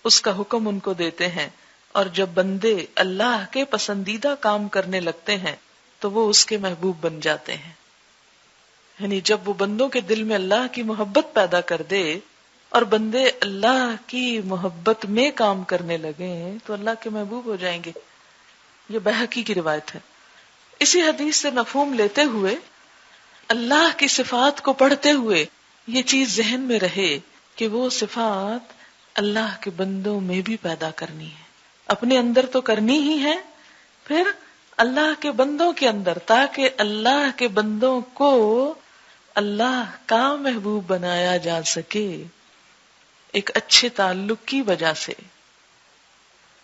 اس کا حکم ان کو دیتے ہیں. اور جب بندے اللہ کے پسندیدہ کام کرنے لگتے ہیں تو وہ اس کے محبوب بن جاتے ہیں. یعنی جب وہ بندوں کے دل میں اللہ کی محبت پیدا کر دے اور بندے اللہ کی محبت میں کام کرنے لگے تو اللہ کے محبوب ہو جائیں گے. یہ بہقی کی روایت ہے. اسی حدیث سے مفہوم لیتے ہوئے اللہ کی صفات کو پڑھتے ہوئے یہ چیز ذہن میں رہے کہ وہ صفات اللہ کے بندوں میں بھی پیدا کرنی ہے. اپنے اندر تو کرنی ہی ہے، پھر اللہ کے بندوں کے اندر، تاکہ اللہ کے بندوں کو اللہ کا محبوب بنایا جا سکے ایک اچھے تعلق کی وجہ سے.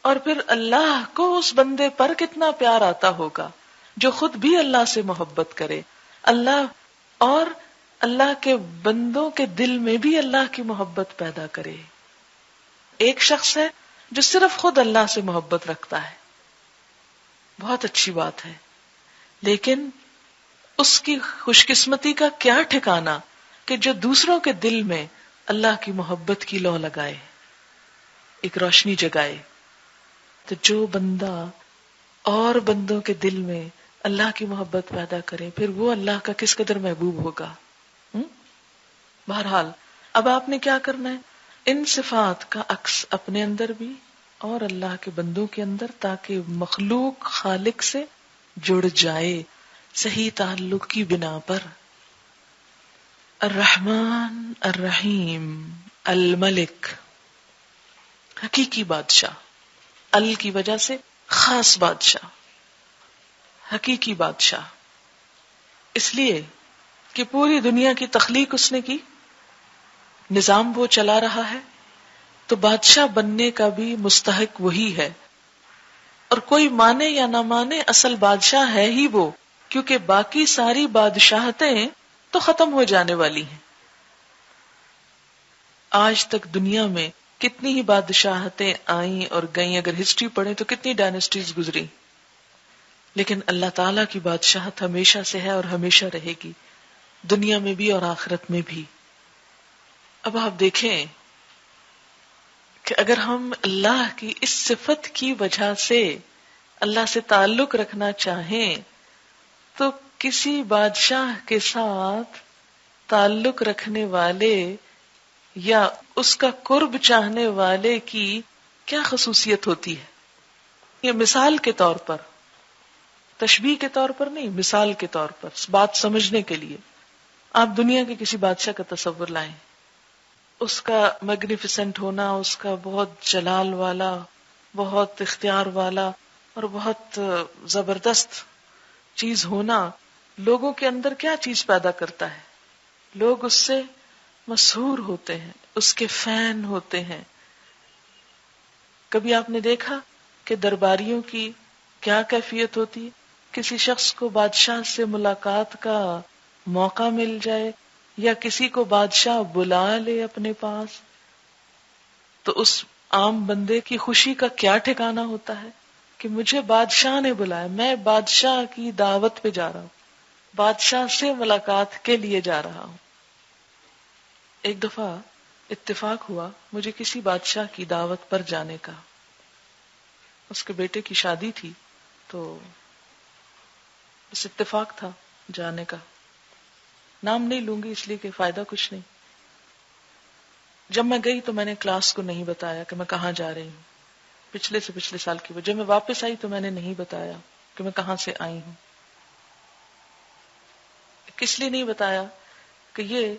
اور پھر اللہ کو اس بندے پر کتنا پیار آتا ہوگا جو خود بھی اللہ سے محبت کرے. اللہ اور اللہ کے بندوں کے دل میں بھی اللہ کی محبت پیدا کرے. ایک شخص ہے جو صرف خود اللہ سے محبت رکھتا ہے، بہت اچھی بات ہے، لیکن اس کی خوش قسمتی کا کیا ٹھکانہ کہ جو دوسروں کے دل میں اللہ کی محبت کی لو لگائے، ایک روشنی جگائے. تو جو بندہ اور بندوں کے دل میں اللہ کی محبت پیدا کرے پھر وہ اللہ کا کس قدر محبوب ہوگا. بہرحال اب آپ نے کیا کرنا ہے؟ ان صفات کا عکس اپنے اندر بھی اور اللہ کے بندوں کے اندر، تاکہ مخلوق خالق سے جڑ جائے صحیح تعلق کی بنا پر. الرحمن الرحیم الملک، حقیقی بادشاہ، ال کی وجہ سے خاص بادشاہ، حقیقی بادشاہ، اس لیے کہ پوری دنیا کی تخلیق اس نے کی، نظام وہ چلا رہا ہے، تو بادشاہ بننے کا بھی مستحق وہی ہے. اور کوئی مانے یا نہ مانے اصل بادشاہ ہے ہی وہ، کیونکہ باقی ساری بادشاہتیں تو ختم ہو جانے والی ہیں. آج تک دنیا میں کتنی ہی بادشاہتیں آئیں اور گئیں، اگر ہسٹری پڑھیں تو کتنی ڈائنسٹیز گزری، لیکن اللہ تعالیٰ کی بادشاہت ہمیشہ سے ہے اور ہمیشہ رہے گی، دنیا میں بھی اور آخرت میں بھی. اب آپ دیکھیں کہ اگر ہم اللہ کی اس صفت کی وجہ سے اللہ سے تعلق رکھنا چاہیں تو کسی بادشاہ کے ساتھ تعلق رکھنے والے یا اس کا قرب چاہنے والے کی کیا خصوصیت ہوتی ہے. یہ مثال کے طور پر، تشبیہ کے طور پر نہیں، مثال کے طور پر بات سمجھنے کے لیے آپ دنیا کے کسی بادشاہ کا تصور لائیں، اس کا میگنیفیسنٹ ہونا، اس کا بہت جلال والا، بہت اختیار والا اور بہت زبردست چیز ہونا لوگوں کے اندر کیا چیز پیدا کرتا ہے؟ لوگ اس سے مسحور ہوتے ہیں، اس کے فین ہوتے ہیں. کبھی آپ نے دیکھا کہ درباریوں کی کیا کیفیت ہوتی ہے؟ کسی شخص کو بادشاہ سے ملاقات کا موقع مل جائے یا کسی کو بادشاہ بلا لے اپنے پاس تو اس عام بندے کی خوشی کا کیا ٹھکانہ ہوتا ہے کہ مجھے بادشاہ نے بلایا، میں بادشاہ کی دعوت پہ جا رہا ہوں، بادشاہ سے ملاقات کے لیے جا رہا ہوں. ایک دفعہ اتفاق ہوا مجھے کسی بادشاہ کی دعوت پر جانے کا، اس کے بیٹے کی شادی تھی تو بس اتفاق تھا جانے کا. نام نہیں لوں گی اس لیے کہ فائدہ کچھ نہیں. جب میں گئی تو میں نے کلاس کو نہیں بتایا کہ میں کہاں جا رہی ہوں، پچھلے سے پچھلے سال کی. جب میں واپس آئی تو میں نے نہیں بتایا کہ میں کہاں سے آئی ہوں. کس لیے نہیں بتایا کہ یہ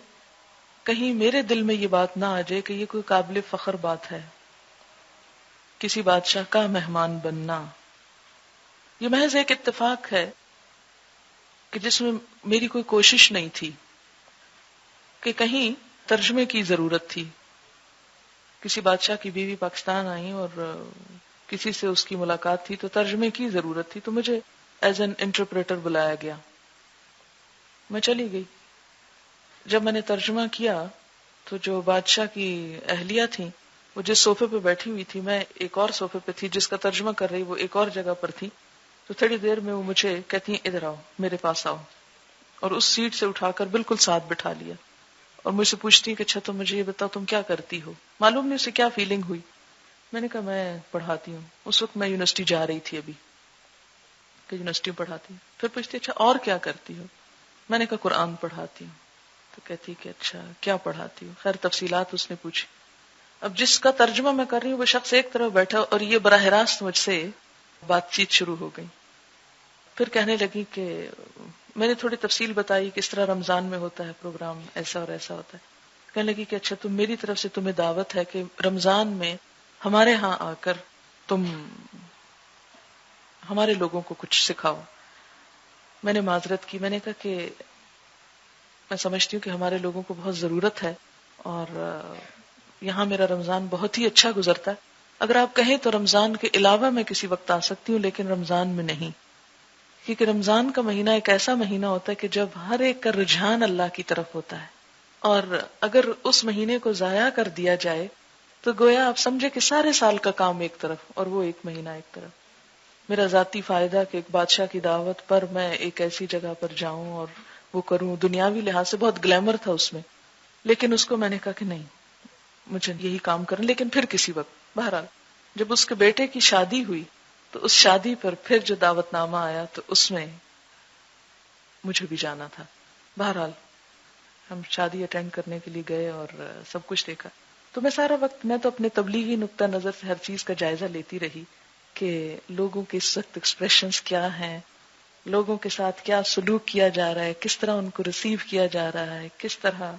کہیں میرے دل میں یہ بات نہ آ جائے کہ یہ کوئی قابل فخر بات ہے، کسی بادشاہ کا مہمان بننا. یہ محض ایک اتفاق ہے کہ جس میں میری کوئی کوشش نہیں تھی، کہ کہیں ترجمے کی ضرورت تھی. کسی بادشاہ کی بیوی پاکستان آئی اور کسی سے اس کی ملاقات تھی تو ترجمے کی ضرورت تھی، تو مجھے ایز این انٹرپریٹر بلایا گیا. میں چلی گئی. جب میں نے ترجمہ کیا تو جو بادشاہ کی اہلیہ تھیں وہ جس صوفے پہ بیٹھی ہوئی تھی، میں ایک اور صوفے پہ تھی، جس کا ترجمہ کر رہی وہ ایک اور جگہ پر تھی. تو تھوڑی دیر میں وہ مجھے کہتی ہیں ادھر آؤ، میرے پاس آؤ، اور اس سیٹ سے اٹھا کر بالکل ساتھ بٹھا لیا اور مجھ سے پوچھتی ہیں کہ اچھا تم مجھے یہ بتاؤ تم کیا کرتی ہو. معلوم نہیں اسے کیا فیلنگ ہوئی. میں نے کہا میں پڑھاتی ہوں. اس وقت میں یونیورسٹی جا رہی تھی ابھی کہ یونیورسٹی پڑھاتی ہوں. پھر پوچھتی اچھا اور کیا کرتی ہو. میں نے کہا قرآن پڑھاتی ہوں. تو کہتی کہ اچھا کیا پڑھاتی ہو. خیر تفصیلات اس نے پوچھی. اب جس کا ترجمہ میں کر رہی ہوں وہ شخص ایک طرف بیٹھا اور یہ براہ راست مجھ سے بات چیت شروع ہو گئی. پھر کہنے لگی کہ میں نے تھوڑی تفصیل بتائی کس طرح رمضان میں ہوتا ہے پروگرام، ایسا اور ایسا ہوتا ہے. کہنے لگی کہ اچھا تم میری طرف سے تمہیں دعوت ہے کہ رمضان میں ہمارے ہاں آ کر تم ہمارے لوگوں کو کچھ سکھاؤ. میں نے معذرت کی. میں نے کہا کہ میں سمجھتی ہوں کہ ہمارے لوگوں کو بہت ضرورت ہے اور یہاں میرا رمضان بہت ہی اچھا گزرتا ہے. اگر آپ کہیں تو رمضان کے علاوہ میں کسی وقت آ سکتی ہوں، لیکن رمضان میں نہیں، کیونکہ رمضان کا مہینہ ایک ایسا مہینہ ہوتا ہے کہ جب ہر ایک کا رجحان اللہ کی طرف ہوتا ہے، اور اگر اس مہینے کو ضائع کر دیا جائے تو گویا آپ سمجھے کہ سارے سال کا کام ایک طرف اور وہ ایک مہینہ ایک طرف. میرا ذاتی فائدہ کہ ایک بادشاہ کی دعوت پر میں ایک ایسی جگہ پر جاؤں اور وہ کروں، دنیاوی لحاظ سے بہت گلیمر تھا اس میں، لیکن اس کو میں نے کہا کہ نہیں مجھے یہی کام کرنا. لیکن پھر کسی وقت بہرحال جب اس کے بیٹے کی شادی ہوئی تو اس شادی پر پھر جو دعوت نامہ آیا تو اس میں مجھے بھی جانا تھا. بہرحال ہم شادی اٹینڈ کرنے کے لیے گئے اور سب کچھ دیکھا. تو میں سارا وقت میں تو اپنے تبلیغی نقطہ نظر سے ہر چیز کا جائزہ لیتی رہی کہ لوگوں کے اس وقت ایکسپریشنز کیا ہیں، لوگوں کے ساتھ کیا سلوک کیا جا رہا ہے، کس طرح ان کو ریسیو کیا جا رہا ہے، کس طرح.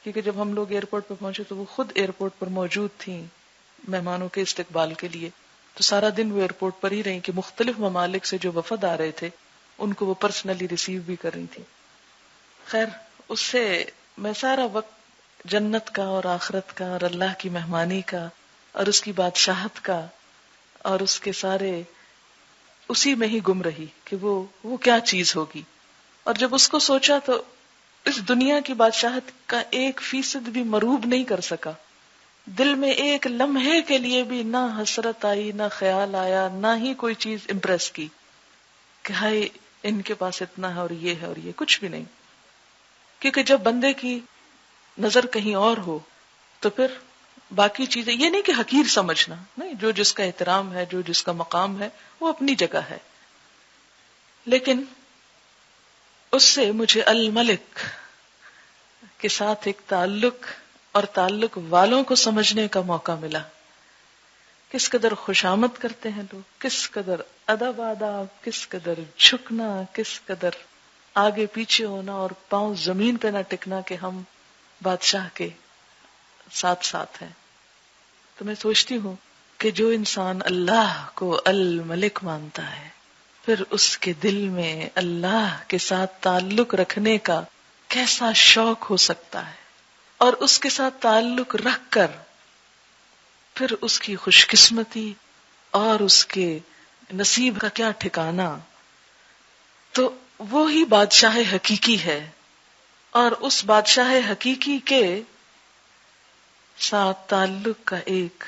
کیونکہ جب ہم لوگ ایئرپورٹ پہ پہنچے تو وہ خود ایئرپورٹ پر موجود تھیں مہمانوں کے استقبال کے لیے. تو سارا دن وہ ایئرپورٹ پر ہی رہیں کہ مختلف ممالک سے جو وفد آ رہے تھے ان کو وہ پرسنلی ریسیو بھی کر رہی تھی. خیر اس سے میں سارا وقت جنت کا اور آخرت کا اور اللہ کی مہمانی کا اور اس کی بادشاہت کا اور اس کے سارے اسی میں ہی گم رہی کہ وہ کیا چیز ہوگی. اور جب اس کو سوچا تو اس دنیا کی بادشاہت کا 1% بھی مروب نہیں کر سکا. دل میں ایک لمحے کے لیے بھی نہ حسرت آئی، نہ خیال آیا، نہ ہی کوئی چیز امپریس کی کہ ہائے ان کے پاس اتنا ہے اور یہ ہے اور یہ کچھ بھی نہیں. کیونکہ جب بندے کی نظر کہیں اور ہو تو پھر باقی چیزیں، یہ نہیں کہ حقیر سمجھنا، نہیں، جو جس کا احترام ہے، جو جس کا مقام ہے وہ اپنی جگہ ہے. لیکن اس سے مجھے الملک کے ساتھ ایک تعلق اور تعلق والوں کو سمجھنے کا موقع ملا. کس قدر خوشامد کرتے ہیں لوگ، کس قدر ادب آداب، کس قدر جھکنا، کس قدر آگے پیچھے ہونا اور پاؤں زمین پہ نہ ٹکنا کہ ہم بادشاہ کے ساتھ ساتھ ہیں. تو میں سوچتی ہوں کہ جو انسان اللہ کو الملک مانتا ہے پھر اس کے دل میں اللہ کے ساتھ تعلق رکھنے کا کیسا شوق ہو سکتا ہے، اور اس کے ساتھ تعلق رکھ کر پھر اس کی خوش قسمتی اور اس کے نصیب کا کیا ٹھکانہ. تو وہی بادشاہ حقیقی ہے، اور اس بادشاہ حقیقی کے ساتھ تعلق کا ایک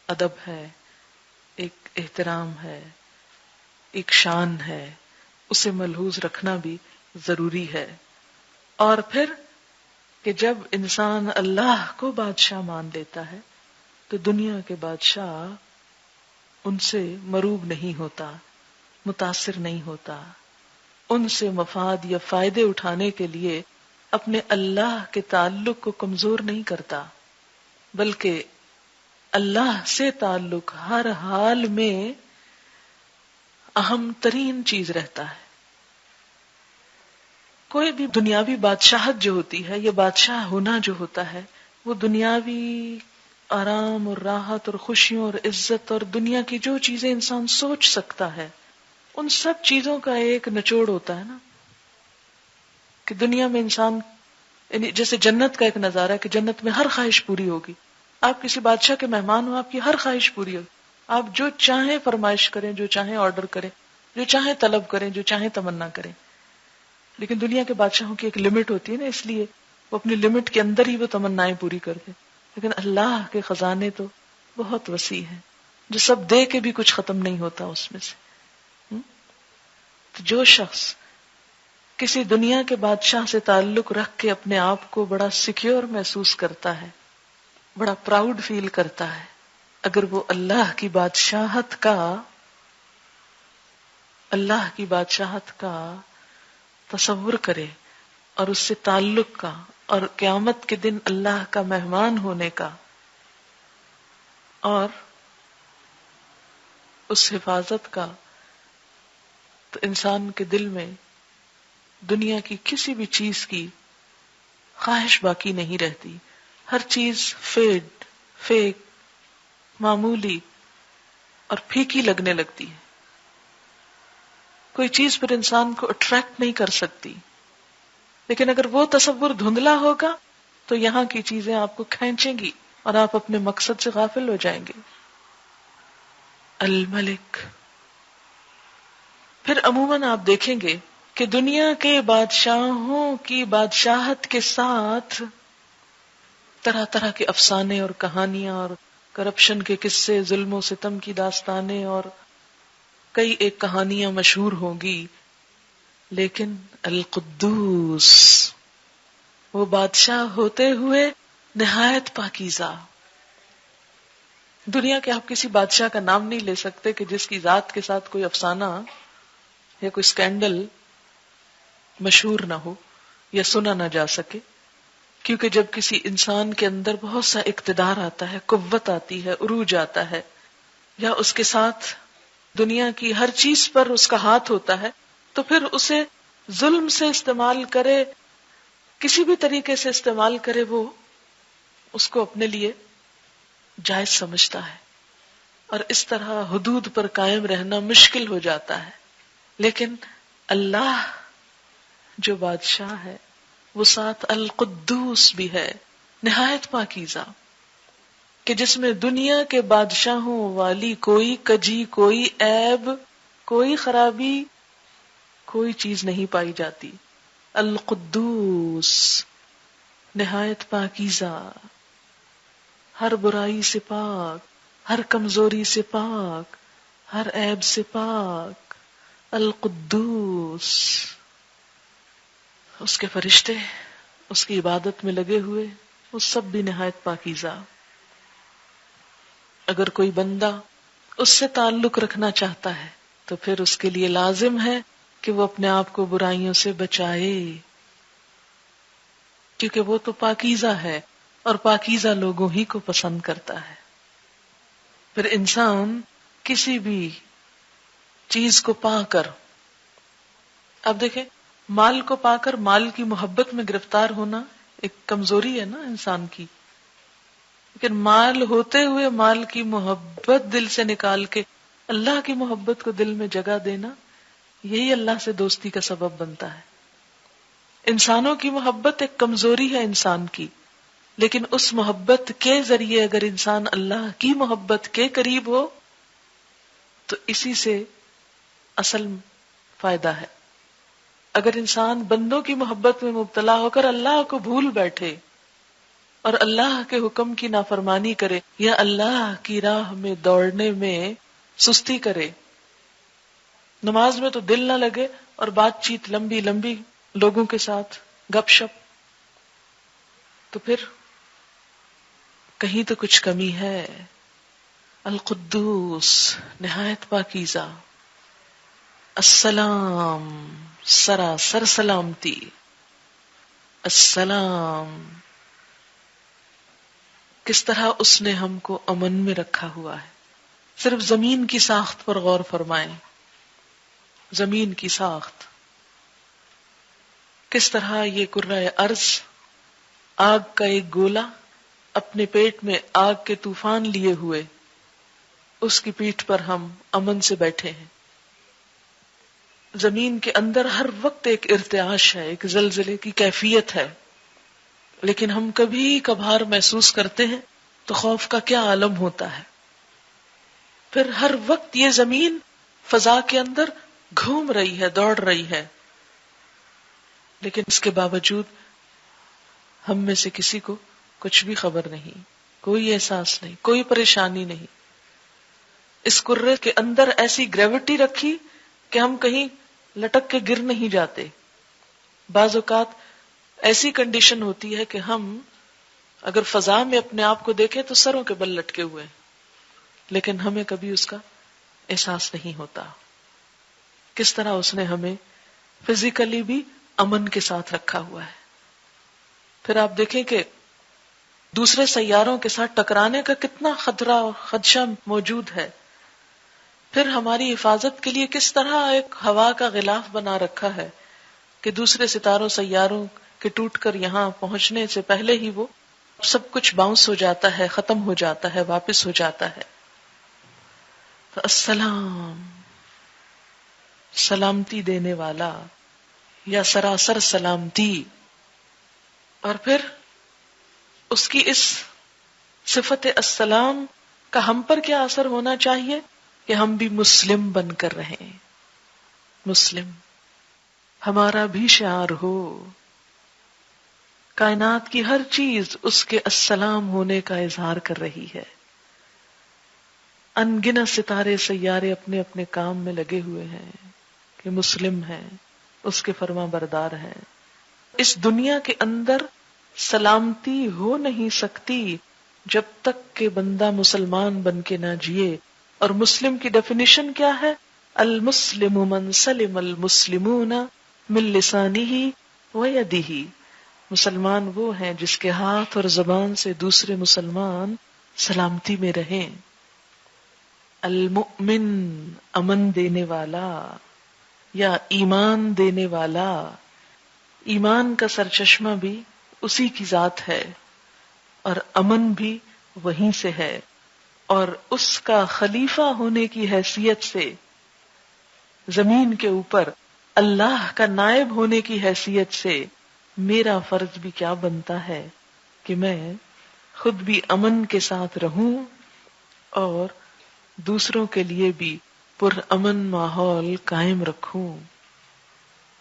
ادب ہے، ایک احترام ہے، ایک شان ہے، اسے ملحوظ رکھنا بھی ضروری ہے. اور پھر کہ جب انسان اللہ کو بادشاہ مان لیتا ہے تو دنیا کے بادشاہ ان سے مروب نہیں ہوتا، متاثر نہیں ہوتا، ان سے مفاد یا فائدے اٹھانے کے لیے اپنے اللہ کے تعلق کو کمزور نہیں کرتا، بلکہ اللہ سے تعلق ہر حال میں اہم ترین چیز رہتا ہے. کوئی بھی دنیاوی بادشاہت جو ہوتی ہے، یہ بادشاہ ہونا جو ہوتا ہے، وہ دنیاوی آرام اور راحت اور خوشیوں اور عزت اور دنیا کی جو چیزیں انسان سوچ سکتا ہے ان سب چیزوں کا ایک نچوڑ ہوتا ہے نا. کہ دنیا میں انسان، یعنی جیسے جنت کا ایک نظارہ ہے کہ جنت میں ہر خواہش پوری ہوگی. آپ کسی بادشاہ کے مہمان ہو، آپ کی ہر خواہش پوری ہوگی، آپ جو چاہیں فرمائش کریں، جو چاہیں آرڈر کریں، جو چاہیں طلب کریں، جو چاہیں تمنا کریں. لیکن دنیا کے بادشاہوں کی ایک لمٹ ہوتی ہے نا، اس لیے وہ اپنی لمٹ کے اندر ہی وہ تمنائیں پوری کر دیں. لیکن اللہ کے خزانے تو بہت وسیع ہیں، جو سب دے کے بھی کچھ ختم نہیں ہوتا اس میں سے. تو جو شخص کسی دنیا کے بادشاہ سے تعلق رکھ کے اپنے آپ کو بڑا سیکیور محسوس کرتا ہے، بڑا پراؤڈ فیل کرتا ہے، اگر وہ اللہ کی بادشاہت کا تصور کرے اور اس سے تعلق کا اور قیامت کے دن اللہ کا مہمان ہونے کا اور اس حفاظت کا، تو انسان کے دل میں دنیا کی کسی بھی چیز کی خواہش باقی نہیں رہتی. ہر چیز فیک، معمولی اور پھیکی لگنے لگتی ہے. کوئی چیز پھر انسان کو اٹریکٹ نہیں کر سکتی. لیکن اگر وہ تصور دھندلا ہوگا تو یہاں کی چیزیں آپ کو کھینچیں گی اور آپ اپنے مقصد سے غافل ہو جائیں گے. الملک. پھر عموماً آپ دیکھیں گے کہ دنیا کے بادشاہوں کی بادشاہت کے ساتھ طرح طرح کے افسانے اور کہانیاں اور کرپشن کے قصے، ظلم و ستم کی داستانیں اور کئی ایک کہانیاں مشہور ہوں گی. لیکن القدوس، وہ بادشاہ ہوتے ہوئے نہایت پاکیزہ. دنیا کے آپ کسی بادشاہ کا نام نہیں لے سکتے کہ جس کی ذات کے ساتھ کوئی افسانہ یا کوئی اسکینڈل مشہور نہ ہو یا سنا نہ جا سکے. کیونکہ جب کسی انسان کے اندر بہت سا اقتدار آتا ہے، قوت آتی ہے، عروج آتا ہے، یا اس کے ساتھ دنیا کی ہر چیز پر اس کا ہاتھ ہوتا ہے، تو پھر اسے ظلم سے استعمال کرے، کسی بھی طریقے سے استعمال کرے، وہ اس کو اپنے لیے جائز سمجھتا ہے، اور اس طرح حدود پر قائم رہنا مشکل ہو جاتا ہے. لیکن اللہ جو بادشاہ ہے وہ ساتھ القدوس بھی ہے، نہایت پاکیزہ، کہ جس میں دنیا کے بادشاہوں والی کوئی کجی، کوئی عیب، کوئی خرابی، کوئی چیز نہیں پائی جاتی. القدوس، نہایت پاکیزہ، ہر برائی سے پاک، ہر کمزوری سے پاک، ہر عیب سے پاک. القدوس. اس کے فرشتے اس کی عبادت میں لگے ہوئے، وہ سب بھی نہایت پاکیزہ. اگر کوئی بندہ اس سے تعلق رکھنا چاہتا ہے تو پھر اس کے لیے لازم ہے کہ وہ اپنے آپ کو برائیوں سے بچائے، کیونکہ وہ تو پاکیزہ ہے اور پاکیزہ لوگوں ہی کو پسند کرتا ہے. پھر انسان کسی بھی چیز کو پا کر، اب دیکھیں مال کو پا کر مال کی محبت میں گرفتار ہونا ایک کمزوری ہے نا انسان کی، لیکن مال ہوتے ہوئے مال کی محبت دل سے نکال کے اللہ کی محبت کو دل میں جگہ دینا، یہی اللہ سے دوستی کا سبب بنتا ہے. انسانوں کی محبت ایک کمزوری ہے انسان کی، لیکن اس محبت کے ذریعے اگر انسان اللہ کی محبت کے قریب ہو تو اسی سے اصل فائدہ ہے. اگر انسان بندوں کی محبت میں مبتلا ہو کر اللہ کو بھول بیٹھے اور اللہ کے حکم کی نافرمانی کرے یا اللہ کی راہ میں دوڑنے میں سستی کرے، نماز میں تو دل نہ لگے اور بات چیت لمبی لمبی لوگوں کے ساتھ گپ شپ، تو پھر کہیں تو کچھ کمی ہے. القدوس، نہایت پاکیزہ. السلام، سراسر سلامتی. السلام، کس طرح اس نے ہم کو امن میں رکھا ہوا ہے. صرف زمین کی ساخت پر غور فرمائیں. زمین کی ساخت کس طرح یہ کرۂ ارض آگ کا ایک گولا اپنے پیٹ میں آگ کے طوفان لیے ہوئے، اس کی پیٹھ پر ہم امن سے بیٹھے ہیں. زمین کے اندر ہر وقت ایک ارتعاش ہے، ایک زلزلے کی کیفیت ہے، لیکن ہم کبھی کبھار محسوس کرتے ہیں تو خوف کا کیا عالم ہوتا ہے. پھر ہر وقت یہ زمین فضا کے اندر گھوم رہی ہے، دوڑ رہی ہے، لیکن اس کے باوجود ہم میں سے کسی کو کچھ بھی خبر نہیں، کوئی احساس نہیں، کوئی پریشانی نہیں. اس کرے کے اندر ایسی گریوٹی رکھی کہ ہم کہیں لٹک کے گر نہیں جاتے. بعض اوقات ایسی کنڈیشن ہوتی ہے کہ ہم اگر فضا میں اپنے آپ کو دیکھیں تو سروں کے بل لٹکے ہوئے، لیکن ہمیں کبھی اس کا احساس نہیں ہوتا. کس طرح اس نے ہمیں فزیکلی بھی امن کے ساتھ رکھا ہوا ہے. پھر آپ دیکھیں کہ دوسرے سیاروں کے ساتھ ٹکرانے کا کتنا خطرہ اور خدشہ موجود ہے. پھر ہماری حفاظت کے لیے کس طرح ایک ہوا کا غلاف بنا رکھا ہے کہ دوسرے ستاروں سیاروں کے ٹوٹ کر یہاں پہنچنے سے پہلے ہی وہ سب کچھ باؤنس ہو جاتا ہے، ختم ہو جاتا ہے، واپس ہو جاتا ہے. تو السلام، سلامتی دینے والا یا سراسر سلامتی. اور پھر اس کی اس صفت السلام کا ہم پر کیا اثر ہونا چاہیے کہ ہم بھی مسلم بن کر رہیں. مسلم ہمارا بھی شعار ہو، کائنات کی ہر چیز اس کے السلام ہونے کا اظہار کر رہی ہے. ان گنت ستارے سیارے اپنے اپنے کام میں لگے ہوئے ہیں کہ مسلم ہیں، اس کے فرما بردار ہیں. اس دنیا کے اندر سلامتی ہو نہیں سکتی جب تک کہ بندہ مسلمان بن کے نہ جیے. اور مسلم کی ڈیفینیشن کیا ہے؟ المسلم من سلم المسلمون من لسانہ و یدہ. مسلمان وہ ہیں جس کے ہاتھ اور زبان سے دوسرے مسلمان سلامتی میں رہیں. المؤمن امن دینے والا یا ایمان دینے والا. ایمان کا سرچشمہ بھی اسی کی ذات ہے اور امن بھی وہیں سے ہے، اور اس کا خلیفہ ہونے کی حیثیت سے زمین کے اوپر اللہ کا نائب ہونے کی حیثیت سے میرا فرض بھی کیا بنتا ہے کہ میں خود بھی امن کے ساتھ رہوں اور دوسروں کے لیے بھی پرامن ماحول قائم رکھوں.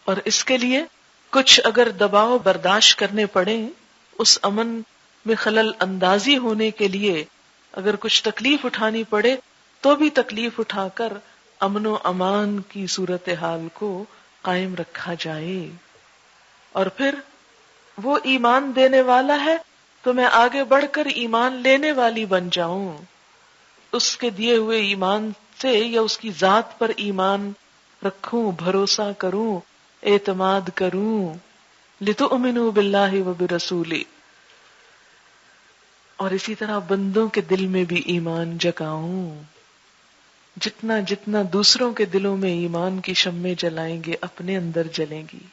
اور اس کے لیے کچھ اگر دباؤ برداشت کرنے پڑے، اس امن میں خلل اندازی ہونے کے لیے اگر کچھ تکلیف اٹھانی پڑے تو بھی تکلیف اٹھا کر امن و امان کی صورتحال کو قائم رکھا جائے. اور پھر وہ ایمان دینے والا ہے تو میں آگے بڑھ کر ایمان لینے والی بن جاؤں، اس کے دیے ہوئے ایمان سے یا اس کی ذات پر ایمان رکھوں، بھروسہ کروں، اعتماد کروں. لِتُؤْمِنُوا بِاللَّهِ وَبِرَسُولِهِ. اور اسی طرح بندوں کے دل میں بھی ایمان جگاؤں. جتنا جتنا دوسروں کے دلوں میں ایمان کی شمعیں جلائیں گے اپنے اندر جلیں گی،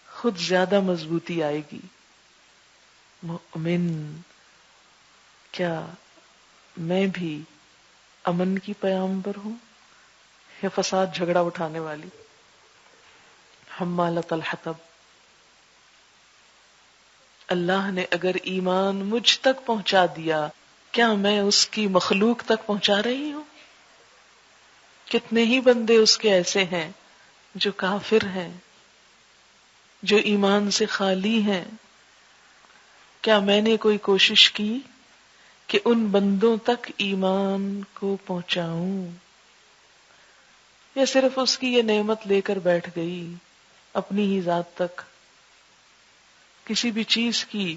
خود زیادہ مضبوطی آئے گی. مؤمن، کیا میں بھی امن کی پیامبر ہوں یا فساد جھگڑا اٹھانے والی؟ حمالۃ الحطب. اللہ نے اگر ایمان مجھ تک پہنچا دیا، کیا میں اس کی مخلوق تک پہنچا رہی ہوں؟ کتنے ہی بندے اس کے ایسے ہیں جو کافر ہیں، جو ایمان سے خالی ہیں. کیا میں نے کوئی کوشش کی کہ ان بندوں تک ایمان کو پہنچاؤں، یا صرف اس کی یہ نعمت لے کر بیٹھ گئی اپنی ہی ذات تک؟ کسی بھی چیز کی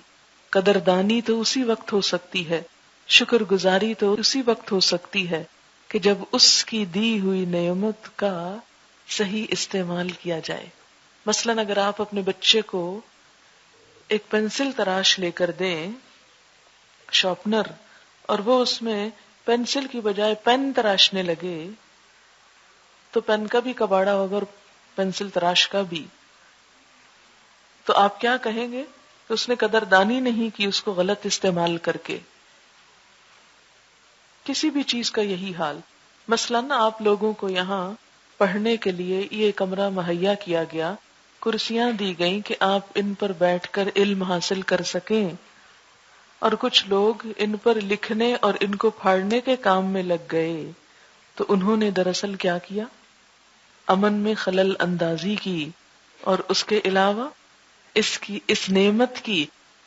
قدردانی تو اسی وقت ہو سکتی ہے، شکر گزاری تو اسی وقت ہو سکتی ہے کہ جب اس کی دی ہوئی نعمت کا صحیح استعمال کیا جائے. مثلاً اگر آپ اپنے بچے کو ایک پینسل تراش لے کر دیں، شارپنر، اور وہ اس میں پینسل کی بجائے پین تراشنے لگے تو پین کا بھی کباڑا ہوگا اور پینسل تراش کا بھی. تو آپ کیا کہیں گے کہ اس نے قدردانی نہیں کی اس کو غلط استعمال کر کے. کسی بھی چیز کا یہی حال. مثلاً آپ لوگوں کو یہاں پڑھنے کے لیے یہ کمرہ مہیا کیا گیا، کرسیاں دی گئیں کہ آپ ان پر بیٹھ کر علم حاصل کر سکیں، اور کچھ لوگ ان پر لکھنے اور ان کو پھاڑنے کے کام میں لگ گئے. تو انہوں نے دراصل کیا کیا؟ امن میں خلل اندازی کی، اور اس کے علاوہ اس نعمت کی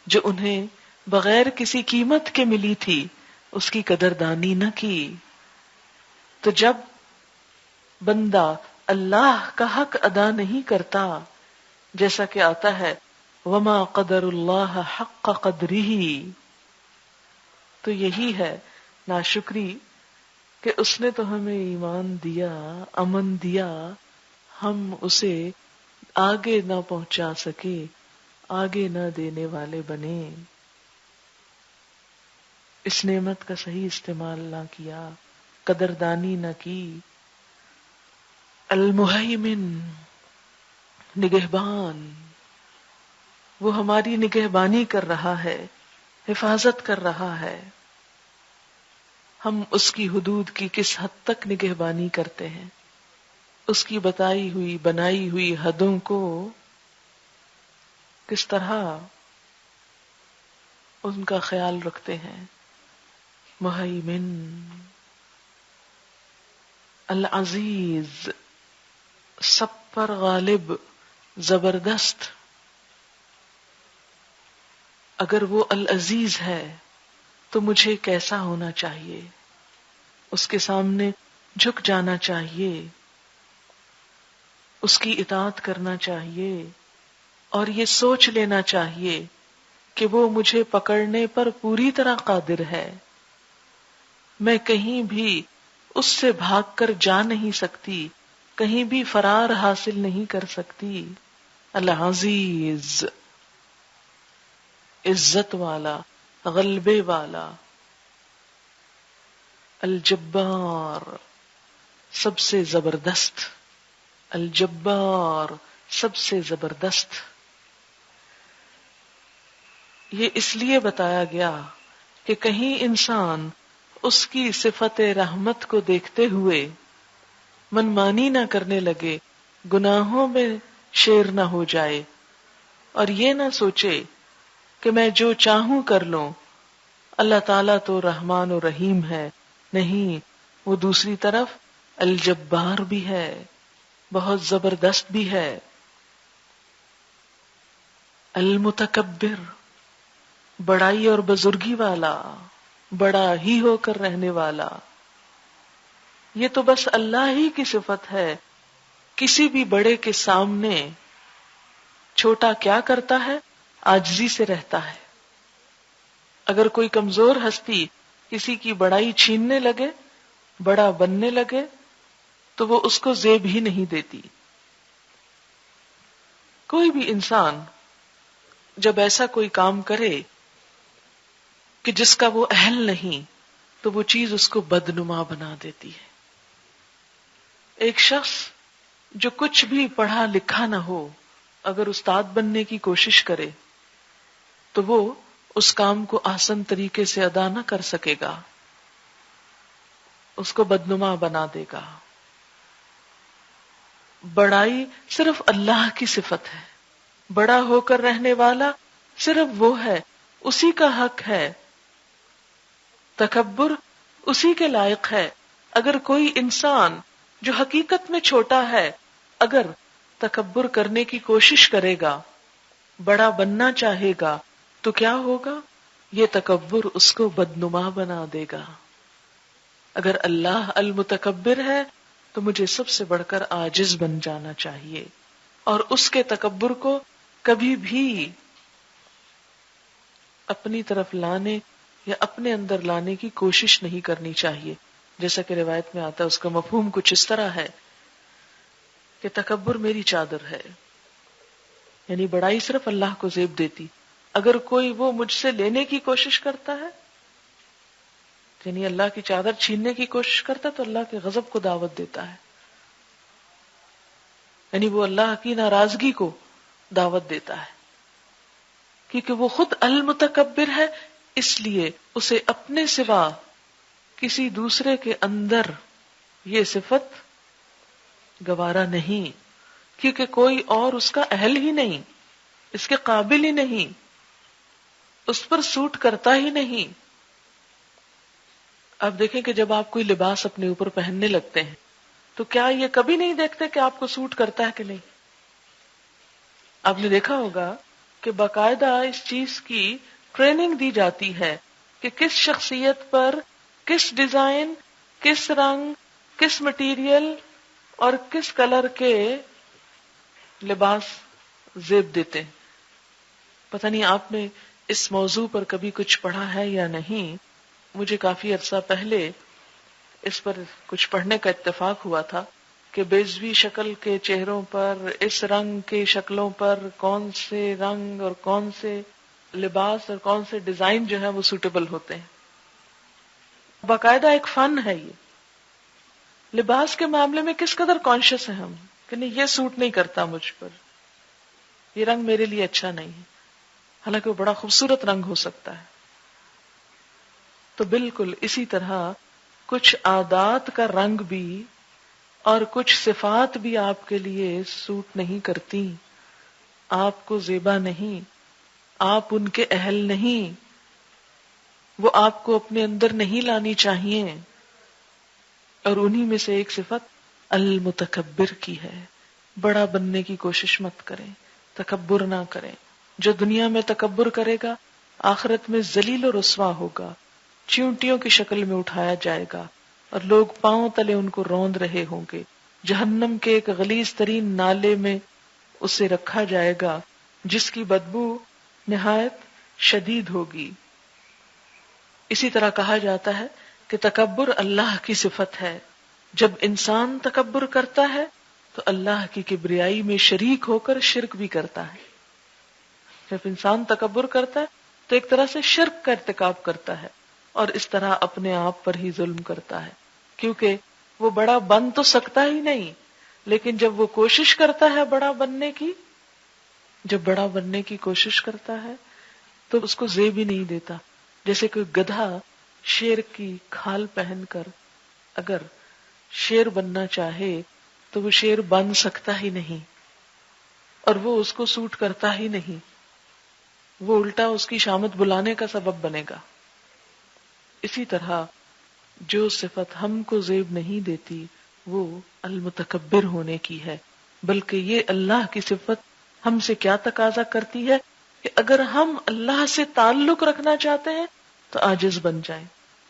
جو انہیں بغیر کسی قیمت کے ملی تھی اس کی قدردانی نہ کی. تو جب بندہ اللہ کا حق ادا نہیں کرتا، جیسا کہ آتا ہے وما قدر اللہ حق قدرہ، تو یہی ہے ناشکری کہ اس نے تو ہمیں ایمان دیا، امن دیا، ہم اسے آگے نہ پہنچا سکے، آگے نہ دینے والے بنے، اس نعمت کا صحیح استعمال نہ کیا، قدردانی نہ کی. المہیمن، نگہبان، وہ ہماری نگہبانی کر رہا ہے، حفاظت کر رہا ہے. ہم اس کی حدود کی کس حد تک نگہبانی کرتے ہیں، اس کی بتائی ہوئی بنائی ہوئی حدوں کو کس طرح ان کا خیال رکھتے ہیں. مہیمن، العزیز، سب پر غالب، زبردست. اگر وہ العزیز ہے تو مجھے کیسا ہونا چاہیے؟ اس کے سامنے جھک جانا چاہیے، اس کی اطاعت کرنا چاہیے، اور یہ سوچ لینا چاہیے کہ وہ مجھے پکڑنے پر پوری طرح قادر ہے. میں کہیں بھی اس سے بھاگ کر جا نہیں سکتی، کہیں بھی فرار حاصل نہیں کر سکتی. العزیز، عزت والا، غلبے والا. الجبار، سب سے زبردست. الجبار، سب سے زبردست. یہ اس لیے بتایا گیا کہ کہیں انسان اس کی صفت رحمت کو دیکھتے ہوئے منمانی نہ کرنے لگے، گناہوں میں شیر نہ ہو جائے، اور یہ نہ سوچے کہ میں جو چاہوں کر لوں، اللہ تعالیٰ تو رحمان و رحیم ہے، نہیں، وہ دوسری طرف الجبار بھی ہے، بہت زبردست بھی ہے، المتکبر، بڑائی اور بزرگی والا، بڑا ہی ہو کر رہنے والا۔ یہ تو بس اللہ ہی کی صفت ہے۔ کسی بھی بڑے کے سامنے چھوٹا کیا کرتا ہے؟ عاجزی سے رہتا ہے۔ اگر کوئی کمزور ہستی کسی کی بڑائی چھیننے لگے، بڑا بننے لگے، تو وہ اس کو زیب ہی نہیں دیتی۔ کوئی بھی انسان جب ایسا کوئی کام کرے کہ جس کا وہ اہل نہیں، تو وہ چیز اس کو بدنما بنا دیتی ہے۔ ایک شخص جو کچھ بھی پڑھا لکھا نہ ہو، اگر استاد بننے کی کوشش کرے تو وہ اس کام کو آسان طریقے سے ادا نہ کر سکے گا، اس کو بدنما بنا دے گا۔ بڑائی صرف اللہ کی صفت ہے، بڑا ہو کر رہنے والا صرف وہ ہے، اسی کا حق ہے۔ تکبر اسی کے لائق ہے۔ اگر کوئی انسان جو حقیقت میں چھوٹا ہے، اگر تکبر کرنے کی کوشش کرے گا، بڑا بننا چاہے گا، تو کیا ہوگا؟ یہ تکبر اس کو بدنما بنا دے گا۔ اگر اللہ المتکبر ہے تو مجھے سب سے بڑھ کر عاجز بن جانا چاہیے، اور اس کے تکبر کو کبھی بھی اپنی طرف لانے یا اپنے اندر لانے کی کوشش نہیں کرنی چاہیے۔ جیسا کہ روایت میں آتا ہے، اس کا مفہوم کچھ اس طرح ہے کہ تکبر میری چادر ہے، یعنی بڑائی صرف اللہ کو زیب دیتی۔ اگر کوئی وہ مجھ سے لینے کی کوشش کرتا ہے، یعنی اللہ کی چادر چھیننے کی کوشش کرتا ہے، تو اللہ کے غضب کو دعوت دیتا ہے، یعنی وہ اللہ کی ناراضگی کو دعوت دیتا ہے، کیونکہ وہ خود المتکبر ہے، اس لیے اسے اپنے سوا کسی دوسرے کے اندر یہ صفت گوارا نہیں، کیونکہ کوئی اور اس کا اہل ہی نہیں، اس کے قابل ہی نہیں، اس پر سوٹ کرتا ہی نہیں۔ آپ دیکھیں کہ جب آپ کوئی لباس اپنے اوپر پہننے لگتے ہیں تو کیا یہ کبھی نہیں دیکھتے کہ آپ کو سوٹ کرتا ہے کہ نہیں؟ آپ نے دیکھا ہوگا کہ باقاعدہ اس چیز کی ٹریننگ دی جاتی ہے کہ کس شخصیت پر کس ڈیزائن، کس رنگ، کس مٹیریل اور کس کلر کے لباس زیب دیتے ہیں۔ پتہ نہیں آپ نے اس موضوع پر کبھی کچھ پڑھا ہے یا نہیں۔ مجھے کافی عرصہ پہلے اس پر کچھ پڑھنے کا اتفاق ہوا تھا کہ بیضوی شکل کے چہروں پر، اس رنگ کے شکلوں پر کون سے رنگ اور کون سے لباس اور کون سے ڈیزائن جو ہے وہ سوٹیبل ہوتے ہیں۔ باقاعدہ ایک فن ہے یہ۔ لباس کے معاملے میں کس قدر کانشیس ہیں ہم کہ نہیں، یہ سوٹ نہیں کرتا مجھ پر، یہ رنگ میرے لیے اچھا نہیں ہے، حالانکہ وہ بڑا خوبصورت رنگ ہو سکتا ہے۔ تو بالکل اسی طرح کچھ عادات کا رنگ بھی اور کچھ صفات بھی آپ کے لیے سوٹ نہیں کرتی، آپ کو زیبا نہیں، آپ ان کے اہل نہیں، وہ آپ کو اپنے اندر نہیں لانی چاہیے۔ اور انہی میں سے ایک صفت المتکبر کی ہے۔ بڑا بننے کی کوشش مت کریں، تکبر نہ کریں۔ جو دنیا میں تکبر کرے گا، آخرت میں ذلیل و رسوا ہوگا، چیونٹیوں کی شکل میں اٹھایا جائے گا، اور لوگ پاؤں تلے ان کو روند رہے ہوں گے۔ جہنم کے ایک غلیظ ترین نالے میں اسے رکھا جائے گا، جس کی بدبو نہایت شدید ہوگی۔ اسی طرح کہا جاتا ہے کہ تکبر اللہ کی صفت ہے۔ جب انسان تکبر کرتا ہے تو اللہ کی کبریائی میں شریک ہو کر شرک بھی کرتا ہے۔ جب انسان تکبر کرتا ہے تو ایک طرح سے شرک کا ارتکاب کرتا ہے، اور اس طرح اپنے آپ پر ہی ظلم کرتا ہے، کیونکہ وہ بڑا بن تو سکتا ہی نہیں، لیکن جب وہ کوشش کرتا ہے بڑا بننے کی، جب بڑا بننے کی کوشش کرتا ہے تو اس کو زیب ہی نہیں دیتا۔ جیسے کوئی گدھا شیر کی کھال پہن کر اگر شیر بننا چاہے تو وہ شیر بن سکتا ہی نہیں، اور وہ اس کو سوٹ کرتا ہی نہیں، وہ الٹا اس کی شامت بلانے کا سبب بنے گا۔ اسی طرح جو صفت ہم کو زیب نہیں دیتی وہ المتکبر ہونے کی ہے، بلکہ یہ اللہ کی صفت ہم سے کیا تقاضا کرتی ہے کہ اگر ہم اللہ سے تعلق رکھنا چاہتے ہیں تو عاجز بن جائیں،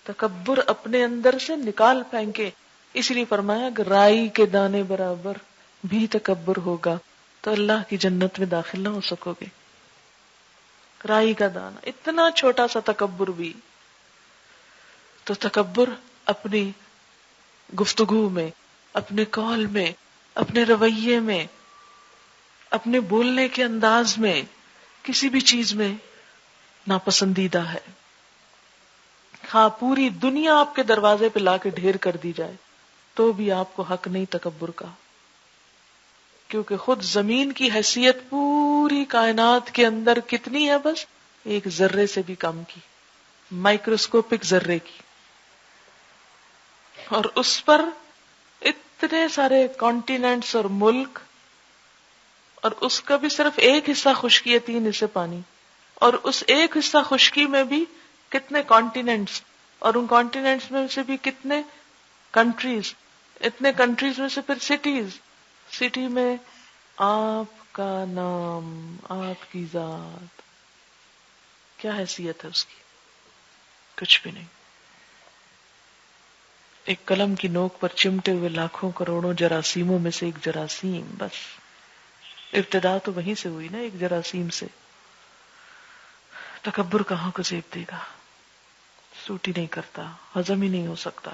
تکبر اپنے اندر سے نکال پھینکے۔ اس لیے فرمایا کہ رائی کے دانے برابر بھی تکبر ہوگا تو اللہ کی جنت میں داخل نہ ہو سکو گے۔ رائی کا دانہ، اتنا چھوٹا سا تکبر بھی۔ تو تکبر اپنی گفتگو میں، اپنے قول میں، اپنے رویے میں، اپنے بولنے کے انداز میں، کسی بھی چیز میں ناپسندیدہ ہے۔ ہاں پوری دنیا آپ کے دروازے پہ لا کے ڈھیر کر دی جائے تو بھی آپ کو حق نہیں تکبر کا، کیونکہ خود زمین کی حیثیت پوری کائنات کے اندر کتنی ہے؟ بس ایک ذرے سے بھی کم کی، مائکروسکوپک ذرے کی، اور اس پر اتنے سارے کانٹیننٹس اور ملک، اور اس کا بھی صرف ایک حصہ خشکی ہے، 3 حصے پانی، اور اس ایک حصہ خشکی میں بھی کتنے کانٹیننٹس، اور ان کانٹیننٹس میں سے بھی کتنے کنٹریز، اتنے کنٹریز میں سے پھر سٹیز، سٹی میں آپ کا نام، آپ کی ذات، کیا حیثیت ہے اس کی؟ کچھ بھی نہیں۔ ایک قلم کی نوک پر چمٹے ہوئے لاکھوں کروڑوں جراثیموں میں سے ایک جراثیم، بس ابتدا تو وہیں سے ہوئی نا، ایک جراثیم سے۔ تکبر کہاں کو زیب دے گا؟ سوٹ ہی نہیں کرتا، ہضم ہی نہیں ہو سکتا۔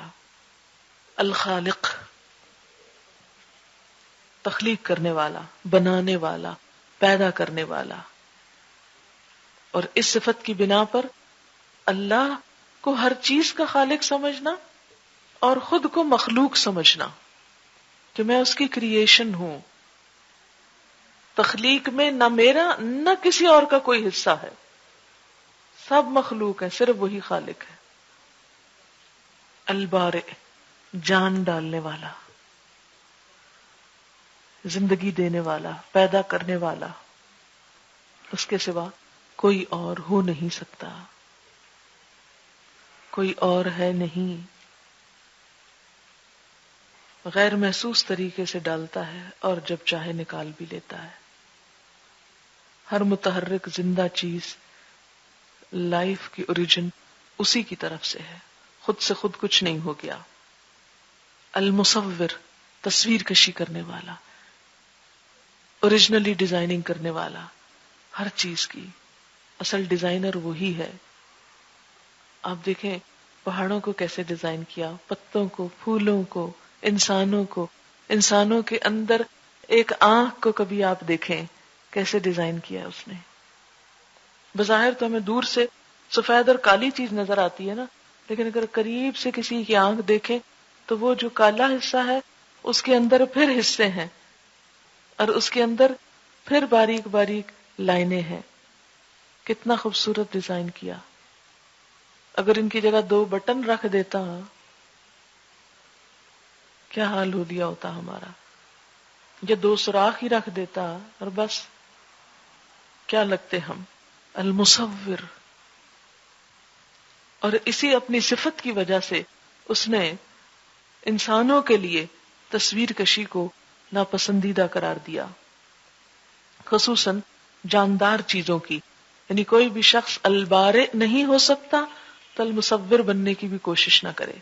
الخالق، تخلیق کرنے والا، بنانے والا، پیدا کرنے والا، اور اس صفت کی بنا پر اللہ کو ہر چیز کا خالق سمجھنا اور خود کو مخلوق سمجھنا کہ میں اس کی کریشن ہوں۔ تخلیق میں نہ میرا نہ کسی اور کا کوئی حصہ ہے، سب مخلوق ہے، صرف وہی خالق ہے۔ البارئ، جان ڈالنے والا، زندگی دینے والا، پیدا کرنے والا، اس کے سوا کوئی اور ہو نہیں سکتا، کوئی اور ہے نہیں۔ غیر محسوس طریقے سے ڈالتا ہے اور جب چاہے نکال بھی لیتا ہے۔ ہر متحرک زندہ چیز، لائف کی اوریجن اسی کی طرف سے ہے، خود سے خود کچھ نہیں ہو گیا۔ المصور، تصویر کشی کرنے والا، اوریجنلی ڈیزائننگ کرنے والا، ہر چیز کی اصل ڈیزائنر وہی ہے۔ آپ دیکھیں پہاڑوں کو کیسے ڈیزائن کیا، پتوں کو، پھولوں کو، انسانوں کو، انسانوں کے اندر ایک آنکھ کو کبھی آپ دیکھیں کیسے ڈیزائن کیا اس نے۔ بظاہر تو ہمیں دور سے سفید اور کالی چیز نظر آتی ہے نا، لیکن اگر قریب سے کسی کی آنکھ دیکھیں تو وہ جو کالا حصہ ہے اس کے اندر پھر حصے ہیں، اور اس کے اندر پھر باریک باریک لائنیں ہیں۔ کتنا خوبصورت ڈیزائن کیا۔ اگر ان کی جگہ 2 بٹن رکھ دیتا کیا حال ہو لیا ہوتا ہمارا، یا 2 سوراخ ہی رکھ دیتا اور بس، کیا لگتے ہم؟ المصور۔ اور اسی اپنی صفت کی وجہ سے اس نے انسانوں کے لیے تصویر کشی کو ناپسندیدہ قرار دیا، خصوصاً جاندار چیزوں کی، یعنی کوئی بھی شخص البارئ نہیں ہو سکتا تو المصور بننے کی بھی کوشش نہ کرے،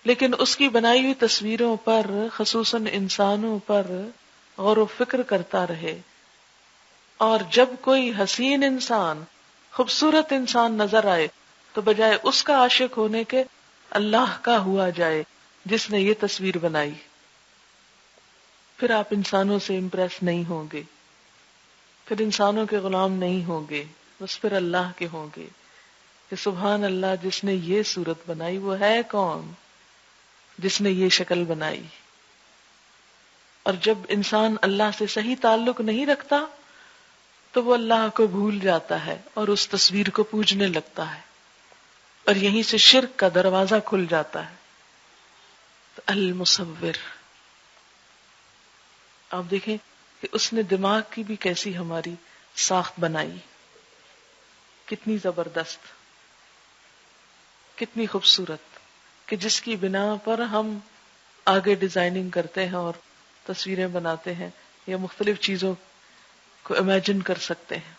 لیکن اس کی بنائی ہوئی تصویروں پر، خصوصاً انسانوں پر غور و فکر کرتا رہے، اور جب کوئی حسین انسان، خوبصورت انسان نظر آئے تو بجائے اس کا عاشق ہونے کے اللہ کا ہوا جائے جس نے یہ تصویر بنائی۔ پھر آپ انسانوں سے امپریس نہیں ہوں گے، پھر انسانوں کے غلام نہیں ہوں گے، بس پھر اللہ کے ہوں گے کہ سبحان اللہ، جس نے یہ صورت بنائی وہ ہے کون؟ جس نے یہ شکل بنائی۔ اور جب انسان اللہ سے صحیح تعلق نہیں رکھتا تو وہ اللہ کو بھول جاتا ہے اور اس تصویر کو پوجنے لگتا ہے، اور یہیں سے شرک کا دروازہ کھل جاتا ہے۔ تو المصور. آپ دیکھیں کہ اس نے دماغ کی بھی کیسی ہماری ساخت بنائی، کتنی زبردست، کتنی خوبصورت، کہ جس کی بنا پر ہم آگے ڈیزائننگ کرتے ہیں اور تصویریں بناتے ہیں یا مختلف چیزوں کو امیجن کر سکتے ہیں.